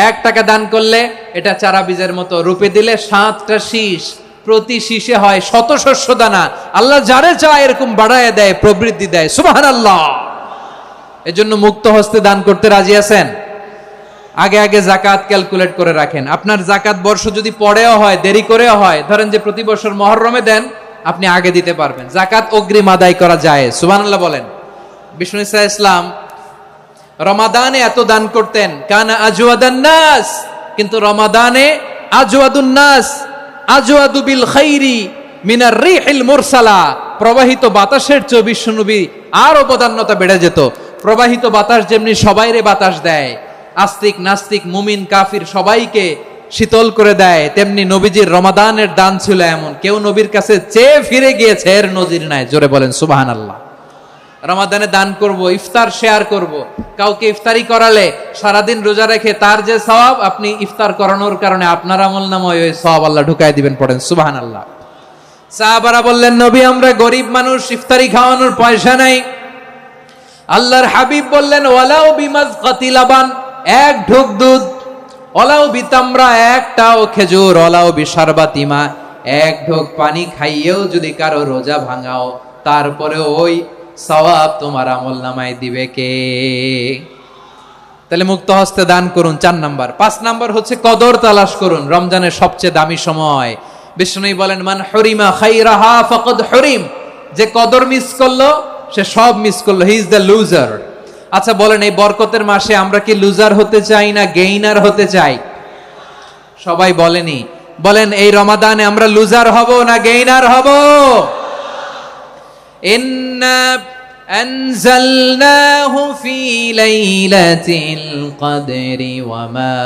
1 টাকা দান করলে এটা চারা বীজের মতো, রূপে দিলে 7টা শীষ, প্রতি শীষে হয় 100 শস্য দানা। আল্লাহ যারে চায় এরকম বাড়ায় দেয়, প্রবৃদ্ধি দেয়। সুবহানাল্লাহ। এজন্য মুক্ত হস্তে দান করতে রাজি আছেন? আগে আগে যাকাত ক্যালকুলেট করে রাখেন। আপনার যাকাত বর্ষ যদি পরেও হয়, দেরি করেও হয়, ধরেন যে প্রতি বছর মুহররমে দেন, আপনি আগে দিতে পারবেন। যাকাত অগ্রিম আদায় করা যায়। সুবহানাল্লাহ বলেন। বিষ্ণু ইসা ইসলাম রমাদানে এত দান করতেন, কানা আজওয়াদান নাস, কিন্তু রমাদানে আজওয়াদুন নাস আজওয়াদু বিল খাইরি মিনার রিহিল মুরসালা। প্রবাহিত বাতাসের চেয়ে বিশ্বনবী আর অবদান্যতা বেড়ে যেত। প্রবাহিত বাতাস যেমনি সবাইরে বাতাস দেয়, আস্তিক নাস্তিক মুমিন কাফির সবাইকে শীতল করে দেয়, তেমনি নবীজির রমাদানের দান ছিল এমন, কেউ নবীর কাছে চেয়ে ফিরে গিয়েছে এর নজির নাই। জোরে বলেন সুবহানাল্লাহ। রমাদানে দান করব, ইফতার শেয়ার করব। কাউকে ইফতারি করালে সারাদিন রোজা রেখে তার যে সওয়াব, আপনি ইফতার করানোর কারণে আপনার আমল নামায় ওই সওয়াব আল্লাহ ঢুকায় দিবেন। পড়েন সুবহানাল্লাহ। সাহাবারা বললেন, নবী আমরা গরিব মানুষ, ইফতারি খাওয়ানোর পয়সা নাই। আল্লাহর হাবিব বললেন, ওয়ালাউ বিমাজকাতি লাবান, এক ঢোক দুধ, ওয়ালাউ বিতামরা, একটাও খেজুর, ওয়ালাউ বিশারবাতিমা, এক ঢোক পানি খাইয়েও যদি কারো রোজা ভাঙাও, তারপরে ওই সওয়াব তোমার আমলনামায় দিবে কে? তাহলে মুক্ত হস্তে দান করুন, 4 নাম্বার। 5 নাম্বার হচ্ছে কদর তালাশ করুন, রমজানের সবচেয়ে দামি সময়। বিষ্ণু বলেন, মান হরিমা খাইরাহা ফাকাদ হরিম, যে কদর মিস করলো সে সব মিস করলো, হি ইজ দ্য লুজার। আচ্ছা বলেন, এই বরকতের মাসে আমরা কি লুজার হতে চাই না গেইনার হতে চাই? সবাই বলেনি, বলেন এই রমাদানে আমরা লুজার হব না গেইনার হব? ইন্না আনজালনাহু ফি লাইলাতিল কদরি ওয়া মা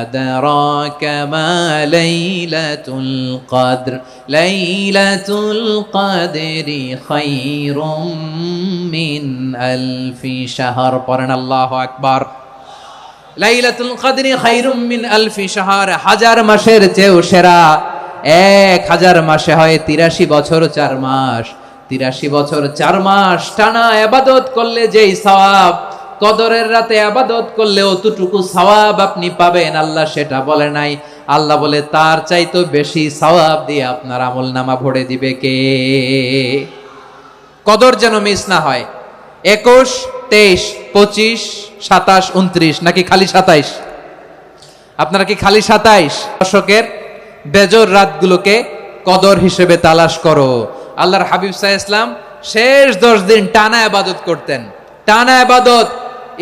আদরাকা মা লাইলাতুল কদর লাইলাতুল কদরি খায়রুম মিন আলফি শাহর। পড়েন আল্লাহু আকবার। লাইলাতুল কদরি খায়রুম মিন আলফি শাহর, 1000 মাসের চেয়েও সেরা। 1000 মাসে হয় 83 বছর 4 মাস। 83 বছর 4 মাস টানা ইবাদত করলে যেই সওয়াব, কদরের রাতে ইবাদত করলে অতটুকু সওয়াব আপনি পাবেন, আল্লাহ সেটা বলে নাই। আল্লাহ বলে তার চাইতে বেশি সওয়াব দিয়ে আপনার আমলনামা ভরে দিবে কে? কদর যেন মিস না হয়। 21, 23, 25, 27, 29 নাকি খালি 27? আপনারা কি খালি 27? দশকের বেজর রাতগুলোকে কদর হিসেবে তালাশ করো। আল্লাহর হাবিব সাল্লাল্লাহু আলাইহি ওয়াসাল্লাম শেষ 10 দিন টানা ইবাদত করতেন, টানা ইবাদত।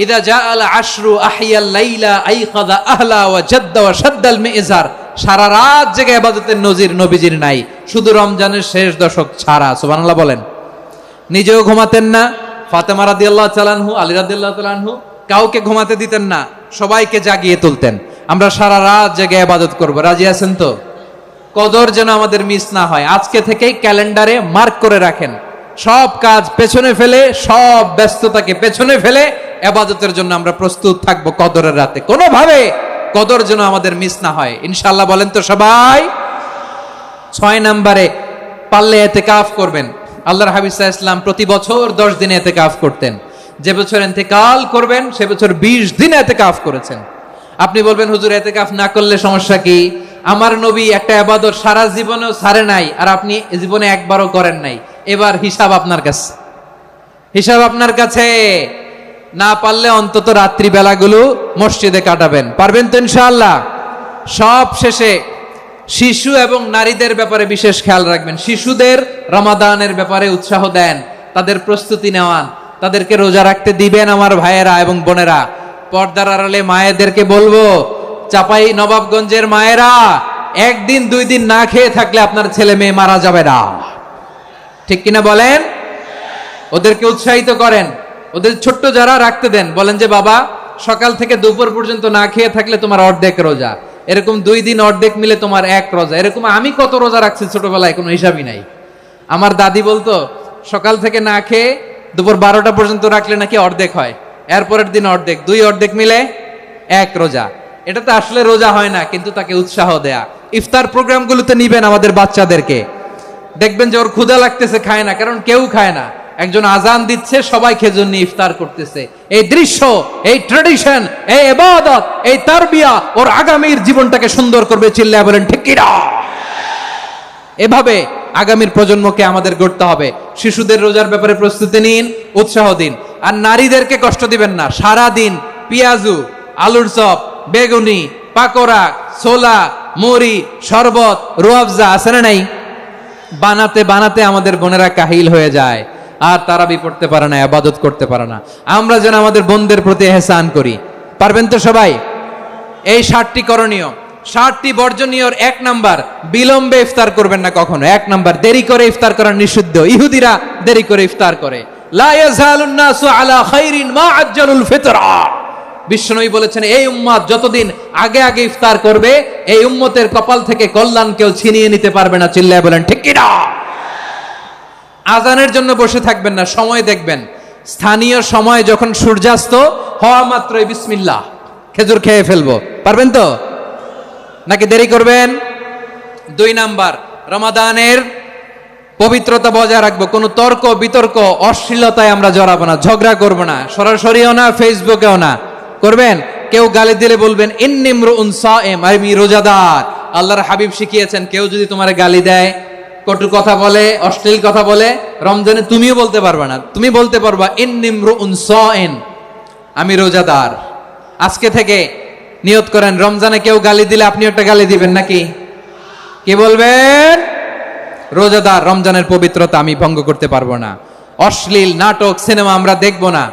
ইদা জাআল আশরু আহিয়াল লাইলা আইকাযা আহলা ওয়া জাদ্দা ওয়া শাদ্দাল মিজার। সারা রাত জেগে ইবাদতের নজির নবীজির নাই, শুধু রমজানের শেষ দশক ছাড়া। সুবহানাল্লাহ বলেন। নিজেও ঘুমাতেন না, ফাতেমা রাদিয়াল্লাহু তাআলা আনহু, আলী রাদিয়াল্লাহু তাআলা আনহু কাউকে ঘুমাতে দিতেন না, সবাইকে জাগিয়ে তুলতেন। আমরা সারা রাত জেগে ইবাদত করব, রাজি আছেন তো? কদর যেন আমাদের মিস না হয়। আজকে থেকেই ক্যালেন্ডারে মার্ক করে রাখেন, সব কাজ পেছনে ফেলে, সব ব্যস্ততাকে পেছনে ফেলে ইবাদতের জন্য আমরা প্রস্তুত থাকবো কদরের রাতে। কোনোভাবে কদর যেন আমাদের মিস না হয়, ইনশাআল্লাহ। বলেন তো সবাই। 6 নম্বরে পারলে ইতিকাফ করবেন। আল্লাহর হাবিব সাল্লাল্লাহু আলাইহি ওয়াসাল্লাম প্রতি বছর 10 দিন ইতিকাফ করতেন। যে বছর ইন্তেকাল করবেন সে বছর 20 দিন ইতিকাফ করেছেন। আপনি বলবেন, হুজুর ইতিকাফ না করলে সমস্যা কি? আমার নবী একটা ইবাদত সারা জীবনেও ছাড়ে নাই, আর আপনি জীবনে একবারও করেন নাই। এবার হিসাব আপনার কাছে, হিসাব আপনার কাছে। না পারলে অন্তত রাত্রি বেলাগুলো মসজিদে কাটাবেন, পারবেন তো ইনশাআল্লাহ? সব শেষে শিশু এবং নারীদের ব্যাপারে বিশেষ খেয়াল রাখবেন। শিশুদের রমাদানের ব্যাপারে উৎসাহ দেন, তাদের প্রস্তুতি নেওয়ান, তাদেরকে রোজা রাখতে দিবেন। আমার ভাইয়েরা এবং বোনেরা, পর্দার আড়ালে মায়েদেরকে বলবো, চাপাই নবাবগঞ্জের মায়েরা, 1 দিন 2 দিন না খেয়ে থাকলে আপনার ছেলে মেয়ে মারা যাবে না, ঠিক কিনা বলেন? ওদেরকে উৎসাহিত করেন, ওদের ছোট্ট যারা রাখতে দেন, বলেন যে বাবা সকাল থেকে দুপুর পর্যন্ত না খেয়ে থাকলে তোমার অর্ধেক রোজা, এরকম 2 দিন অর্ধেক মিলে তোমার 1 রোজা। এরকম আমি কত রোজা রাখছি ছোটবেলায়, কোনো হিসাবই নাই। আমার দাদি বলতো সকাল থেকে না খেয়ে দুপুর 12টা পর্যন্ত রাখলে নাকি অর্ধেক হয়, এরপরের দিন অর্ধেক, 2 অর্ধেক মিলে 1 রোজা। এটা তো আসলে রোজা হয় না, কিন্তু তাকে উৎসাহ দেয়া। ইফতার প্রোগ্রামগুলোতে নিবেন আমাদের বাচ্চাদেরকে, দেখবেন যে ওর ক্ষুধা লাগতেছে, খায় না, কারণ কেউ খায় না। একজন আজান দিচ্ছে, সবাই খেজুর নিয়ে ইফতার করতেছে। এই দৃশ্য, এই ট্র্যাডিশন, এই ইবাদত, এই তারবিয়া ওর আগামীর জীবনটাকে সুন্দর করবে। চিল্লায়া বলেন ঠিক কি না? এভাবে আগামীর প্রজন্মকে আমাদের গড়তে হবে। শিশুদের রোজার ব্যাপারে প্রস্তুতি নিন, উৎসাহ দিন। আর নারীদেরকে কষ্ট দিবেন না। সারা দিন পেঁয়াজু, আলুর চপ, বেগুনি, পাকোড়া, ছোলা, মুড়ি, শরবত, রুয়াবজা আছে না নাই? বানাতে বানাতে আমাদের বোনেরা কাহিল হয়ে যায়, আর তারাবি পড়তে পারে না, ইবাদত করতে পারে না। আমরা যেন আমাদের বোনদের প্রতি ইহসান করি, পারবেন তো সবাই? এই 7টি করণীয়, 7টি বর্জনীয়। 1 নাম্বার, বিলম্বে ইফতার করবেন না কখনো। 1 নাম্বার, দেরি করে ইফতার করা নিষিদ্ধ। ইহুদিরা দেরি করে ইফতার করে। লা ইয়াজালুন নাসু আলা খাইরিন মা আজ্জালুল ফিতরা। বিশ্বনবী বলেছেন, এই উম্মত যতদিন আগে আগে ইফতার করবে, এই উম্মতের কপাল থেকে কল্যাণ কেউ ছিনিয়ে নিতে পারবে না। চিল্লায় বলেন ঠিক কি না? আজানের জন্য বসে থাকবেন না, সময় দেখবেন। স্থানীয় সময় যখন সূর্যাস্ত হওয়া মাত্রই বিসমিল্লাহ, খেজুর খেয়ে ফেলবো, পারবেন তো? নাকি দেরি করবেন? 2 নাম্বার, রমাদানের পবিত্রতা বজায় রাখবো, কোনো তর্ক বিতর্ক অশ্লীলতায় আমরা জড়াবো না, ঝগড়া করবো না, সরাসরিও না, ফেসবুকেও না। করবেন কেউ গালি দিলে বলবেন ইন্নিমরুউন সায়েম, আমি রোজাদার। আল্লাহর হাবিব শিখিয়েছেন কেউ যদি তোমার গালি দেয়, কটু কথা বলে, অশ্লীল কথা বলে, রমজানে তুমিও বলতে পারবা না, তুমি বলতে পারবা ইন্নিমরুউন সায়েম, আমি রোজাদার। আজকে থেকে নিয়ত করেন রমজানে কেউ গালি দিলে আপনি একটা গালি দিবেন নাকি? কি বলবেন? রোজাদার, রমজানের পবিত্রতা আমি ভঙ্গ করতে পারবো না। অশ্লীল নাটক সিনেমা আমরা দেখবো না।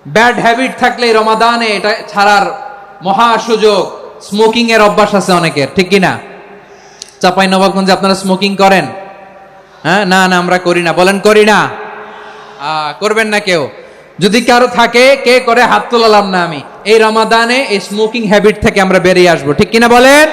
ব্যাড হ্যাবিট থাকলে রমাদানে এটা ছাড়ার মহা সুযোগ। স্মোকিং এর অভ্যাস আছে অনেকের, ঠিক কিনা? চাপাই নবাবগঞ্জে আপনারা স্মোকিং করেন? হ্যাঁ, না না আমরা করি না। বলেন করি না? করবেন না কেউ? যদি কারো থাকে, কে করে হাত তোলালাম না আমি। এই রমাদানে এই স্মোকিং হ্যাবিট থেকে আমরা বেরিয়ে আসবো, ঠিক কিনা বলেন?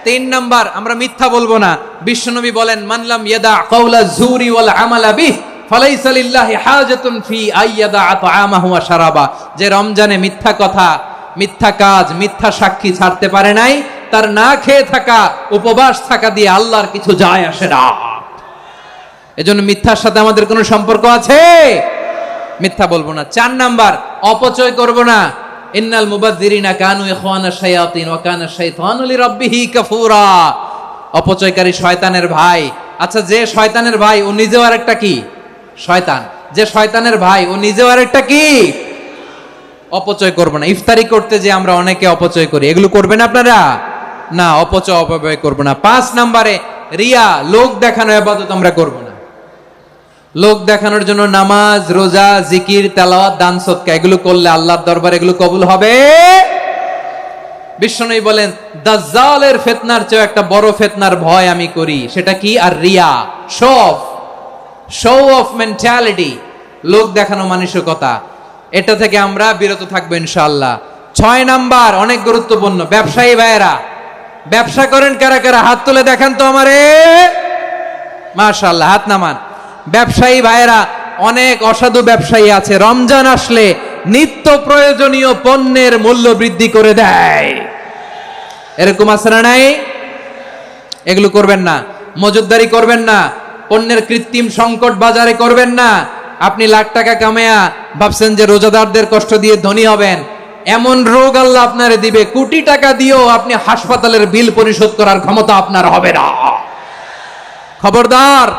3 নাম্বার, আমরা মিথ্যা বলবো না। বিশ্বনবী বলেন মানলাম ইয়াদা কাওলা যুরি ওয়াল আমালা বিহ ফালাইসা লিল্লাহি হাজাতুন ফি আইয়াদা আতআমাহু ওয়া শারাবা। যে রমজানে মিথ্যা কথা, মিথ্যা কাজ, মিথ্যা সাক্ষী ছাড়তে পারে নাই, তার না খেয়ে থাকা, উপবাস থাকা দিয়ে আল্লাহর কিছু যায় আসে না। এজন্য মিথ্যার সাথে আমাদের কোনো সম্পর্ক আছে? মিথ্যা বলবো না। 4 নাম্বার, অপচয় করব না। ইন্নাল মুবাযযিরিনা কানু ইখওয়ানাশ শায়াতিন ওয়া কানা শাইতানু লিরাব্বিহি কাফুরা। অপচয়কারী শয়তানের ভাই। আচ্ছা, যে শয়তানের ভাই ও নিজেও আরেকটা কি? শয়তান। যে শয়তানের ভাই ও নিজেও আরেকটা কি? অপচয় করব না। ইফতারি করতে যে আমরা অনেকে অপচয় করি, এগুলো করবেন আপনারা? না, অপচয় অপব্যয় করব না। 5 নম্বরে রিয়া, লোক দেখানো ইবাদত আমরা করব না। লোক দেখানোর জন্য নামাজ, রোজা, জিকির, তেলাওয়াত, দান সদকা এগুলো করলে আল্লাহর দরবারে এগুলো কবুল হবে? বিশ্বনবী বলেন দাজ্জালের ফিতনার চেয়ে একটা বড় ফিতনার ভয় আমি করি, সেটা কি? আর রিয়া, শো অফ মেন্টালিটি, লোক দেখানো মানসিকতা। এটা থেকে আমরা বিরত থাকবো ইনশাআল্লাহ। 6 নাম্বার, অনেক গুরুত্বপূর্ণ। ব্যবসায়ী ভাইয়েরা, ব্যবসা করেন কারা কারা? হাত তুলে দেখান তো আমারে। মাশাআল্লাহ, হাত নামান। ব্যবসায়ী ভাইয়েরা, অনেক অসাধু ব্যবসায়ী আছে, রমজান আসলে নিত্য প্রয়োজনীয় পণ্যের মূল্য বৃদ্ধি করে দেয়। এরকম আছে না নাই? এগুলো করবেন না। মজুদদারি করবেন না। পণ্যের কৃত্রিম সংকট বাজারে করবেন না। আপনি লাখ টাকা কামায়া ভাবছেন যে রোজাদারদের কষ্ট দিয়ে ধনী হবেন, এমন রোগ আল্লাহ আপনারে দিবে, কোটি টাকা দিয়েও আপনি হাসপাতালের বিল পরিশোধ করার ক্ষমতা আপনার হবে না। খবরদার।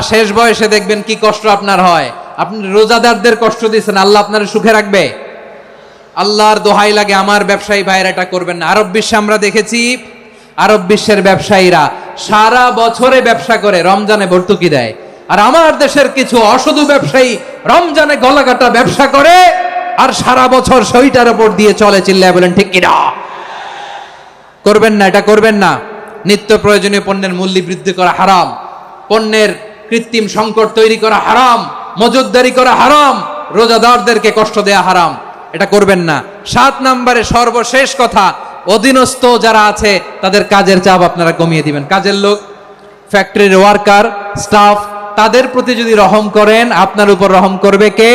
শেষ বয়সে দেখবেন কি কষ্ট আপনার হয়। আপনি রোজাদারদের কষ্ট দিচ্ছেন, আল্লাহ আপনার সুখে রাখবে? আল্লাহর দোহাই লাগে, আমার ব্যবসায়ী ভাইয়েরা এটা করবেন না। আরব বিশ্বে আমরা দেখেছি, আরব বিশ্বের ব্যবসায়ীরা সারা বছরে ব্যবসা করে, রমজানে ভর্তুকি দেয়। আর আমার দেশের কিছু অসাধু ব্যবসায়ী রমজানে গলাকাটা ব্যবসা করে আর সারা বছর সইটার উপর দিয়ে চলে। চিল্লায় বলেন ঠিক কিনা? করবেন না, এটা করবেন না। নিত্য প্রয়োজনীয় পণ্যের মূল্য বৃদ্ধি করা হারাম, পণ্যের কৃত্রিম সংকট তৈরি করা হারাম, মজুদদারি করা হারাম, রোজাদারদেরকে কষ্ট দেয়া হারাম, এটা করবেন না। 7 নম্বরে সর্বশেষ কথা, অধীনস্থ যারা আছে তাদের কাজের চাপ আপনারা কমিয়ে দিবেন। কাজের লোক, ফ্যাক্টরির ওয়ার্কার, স্টাফ, তাদের প্রতি যদি রহম করেন, আপনার উপর রহম করবে কে?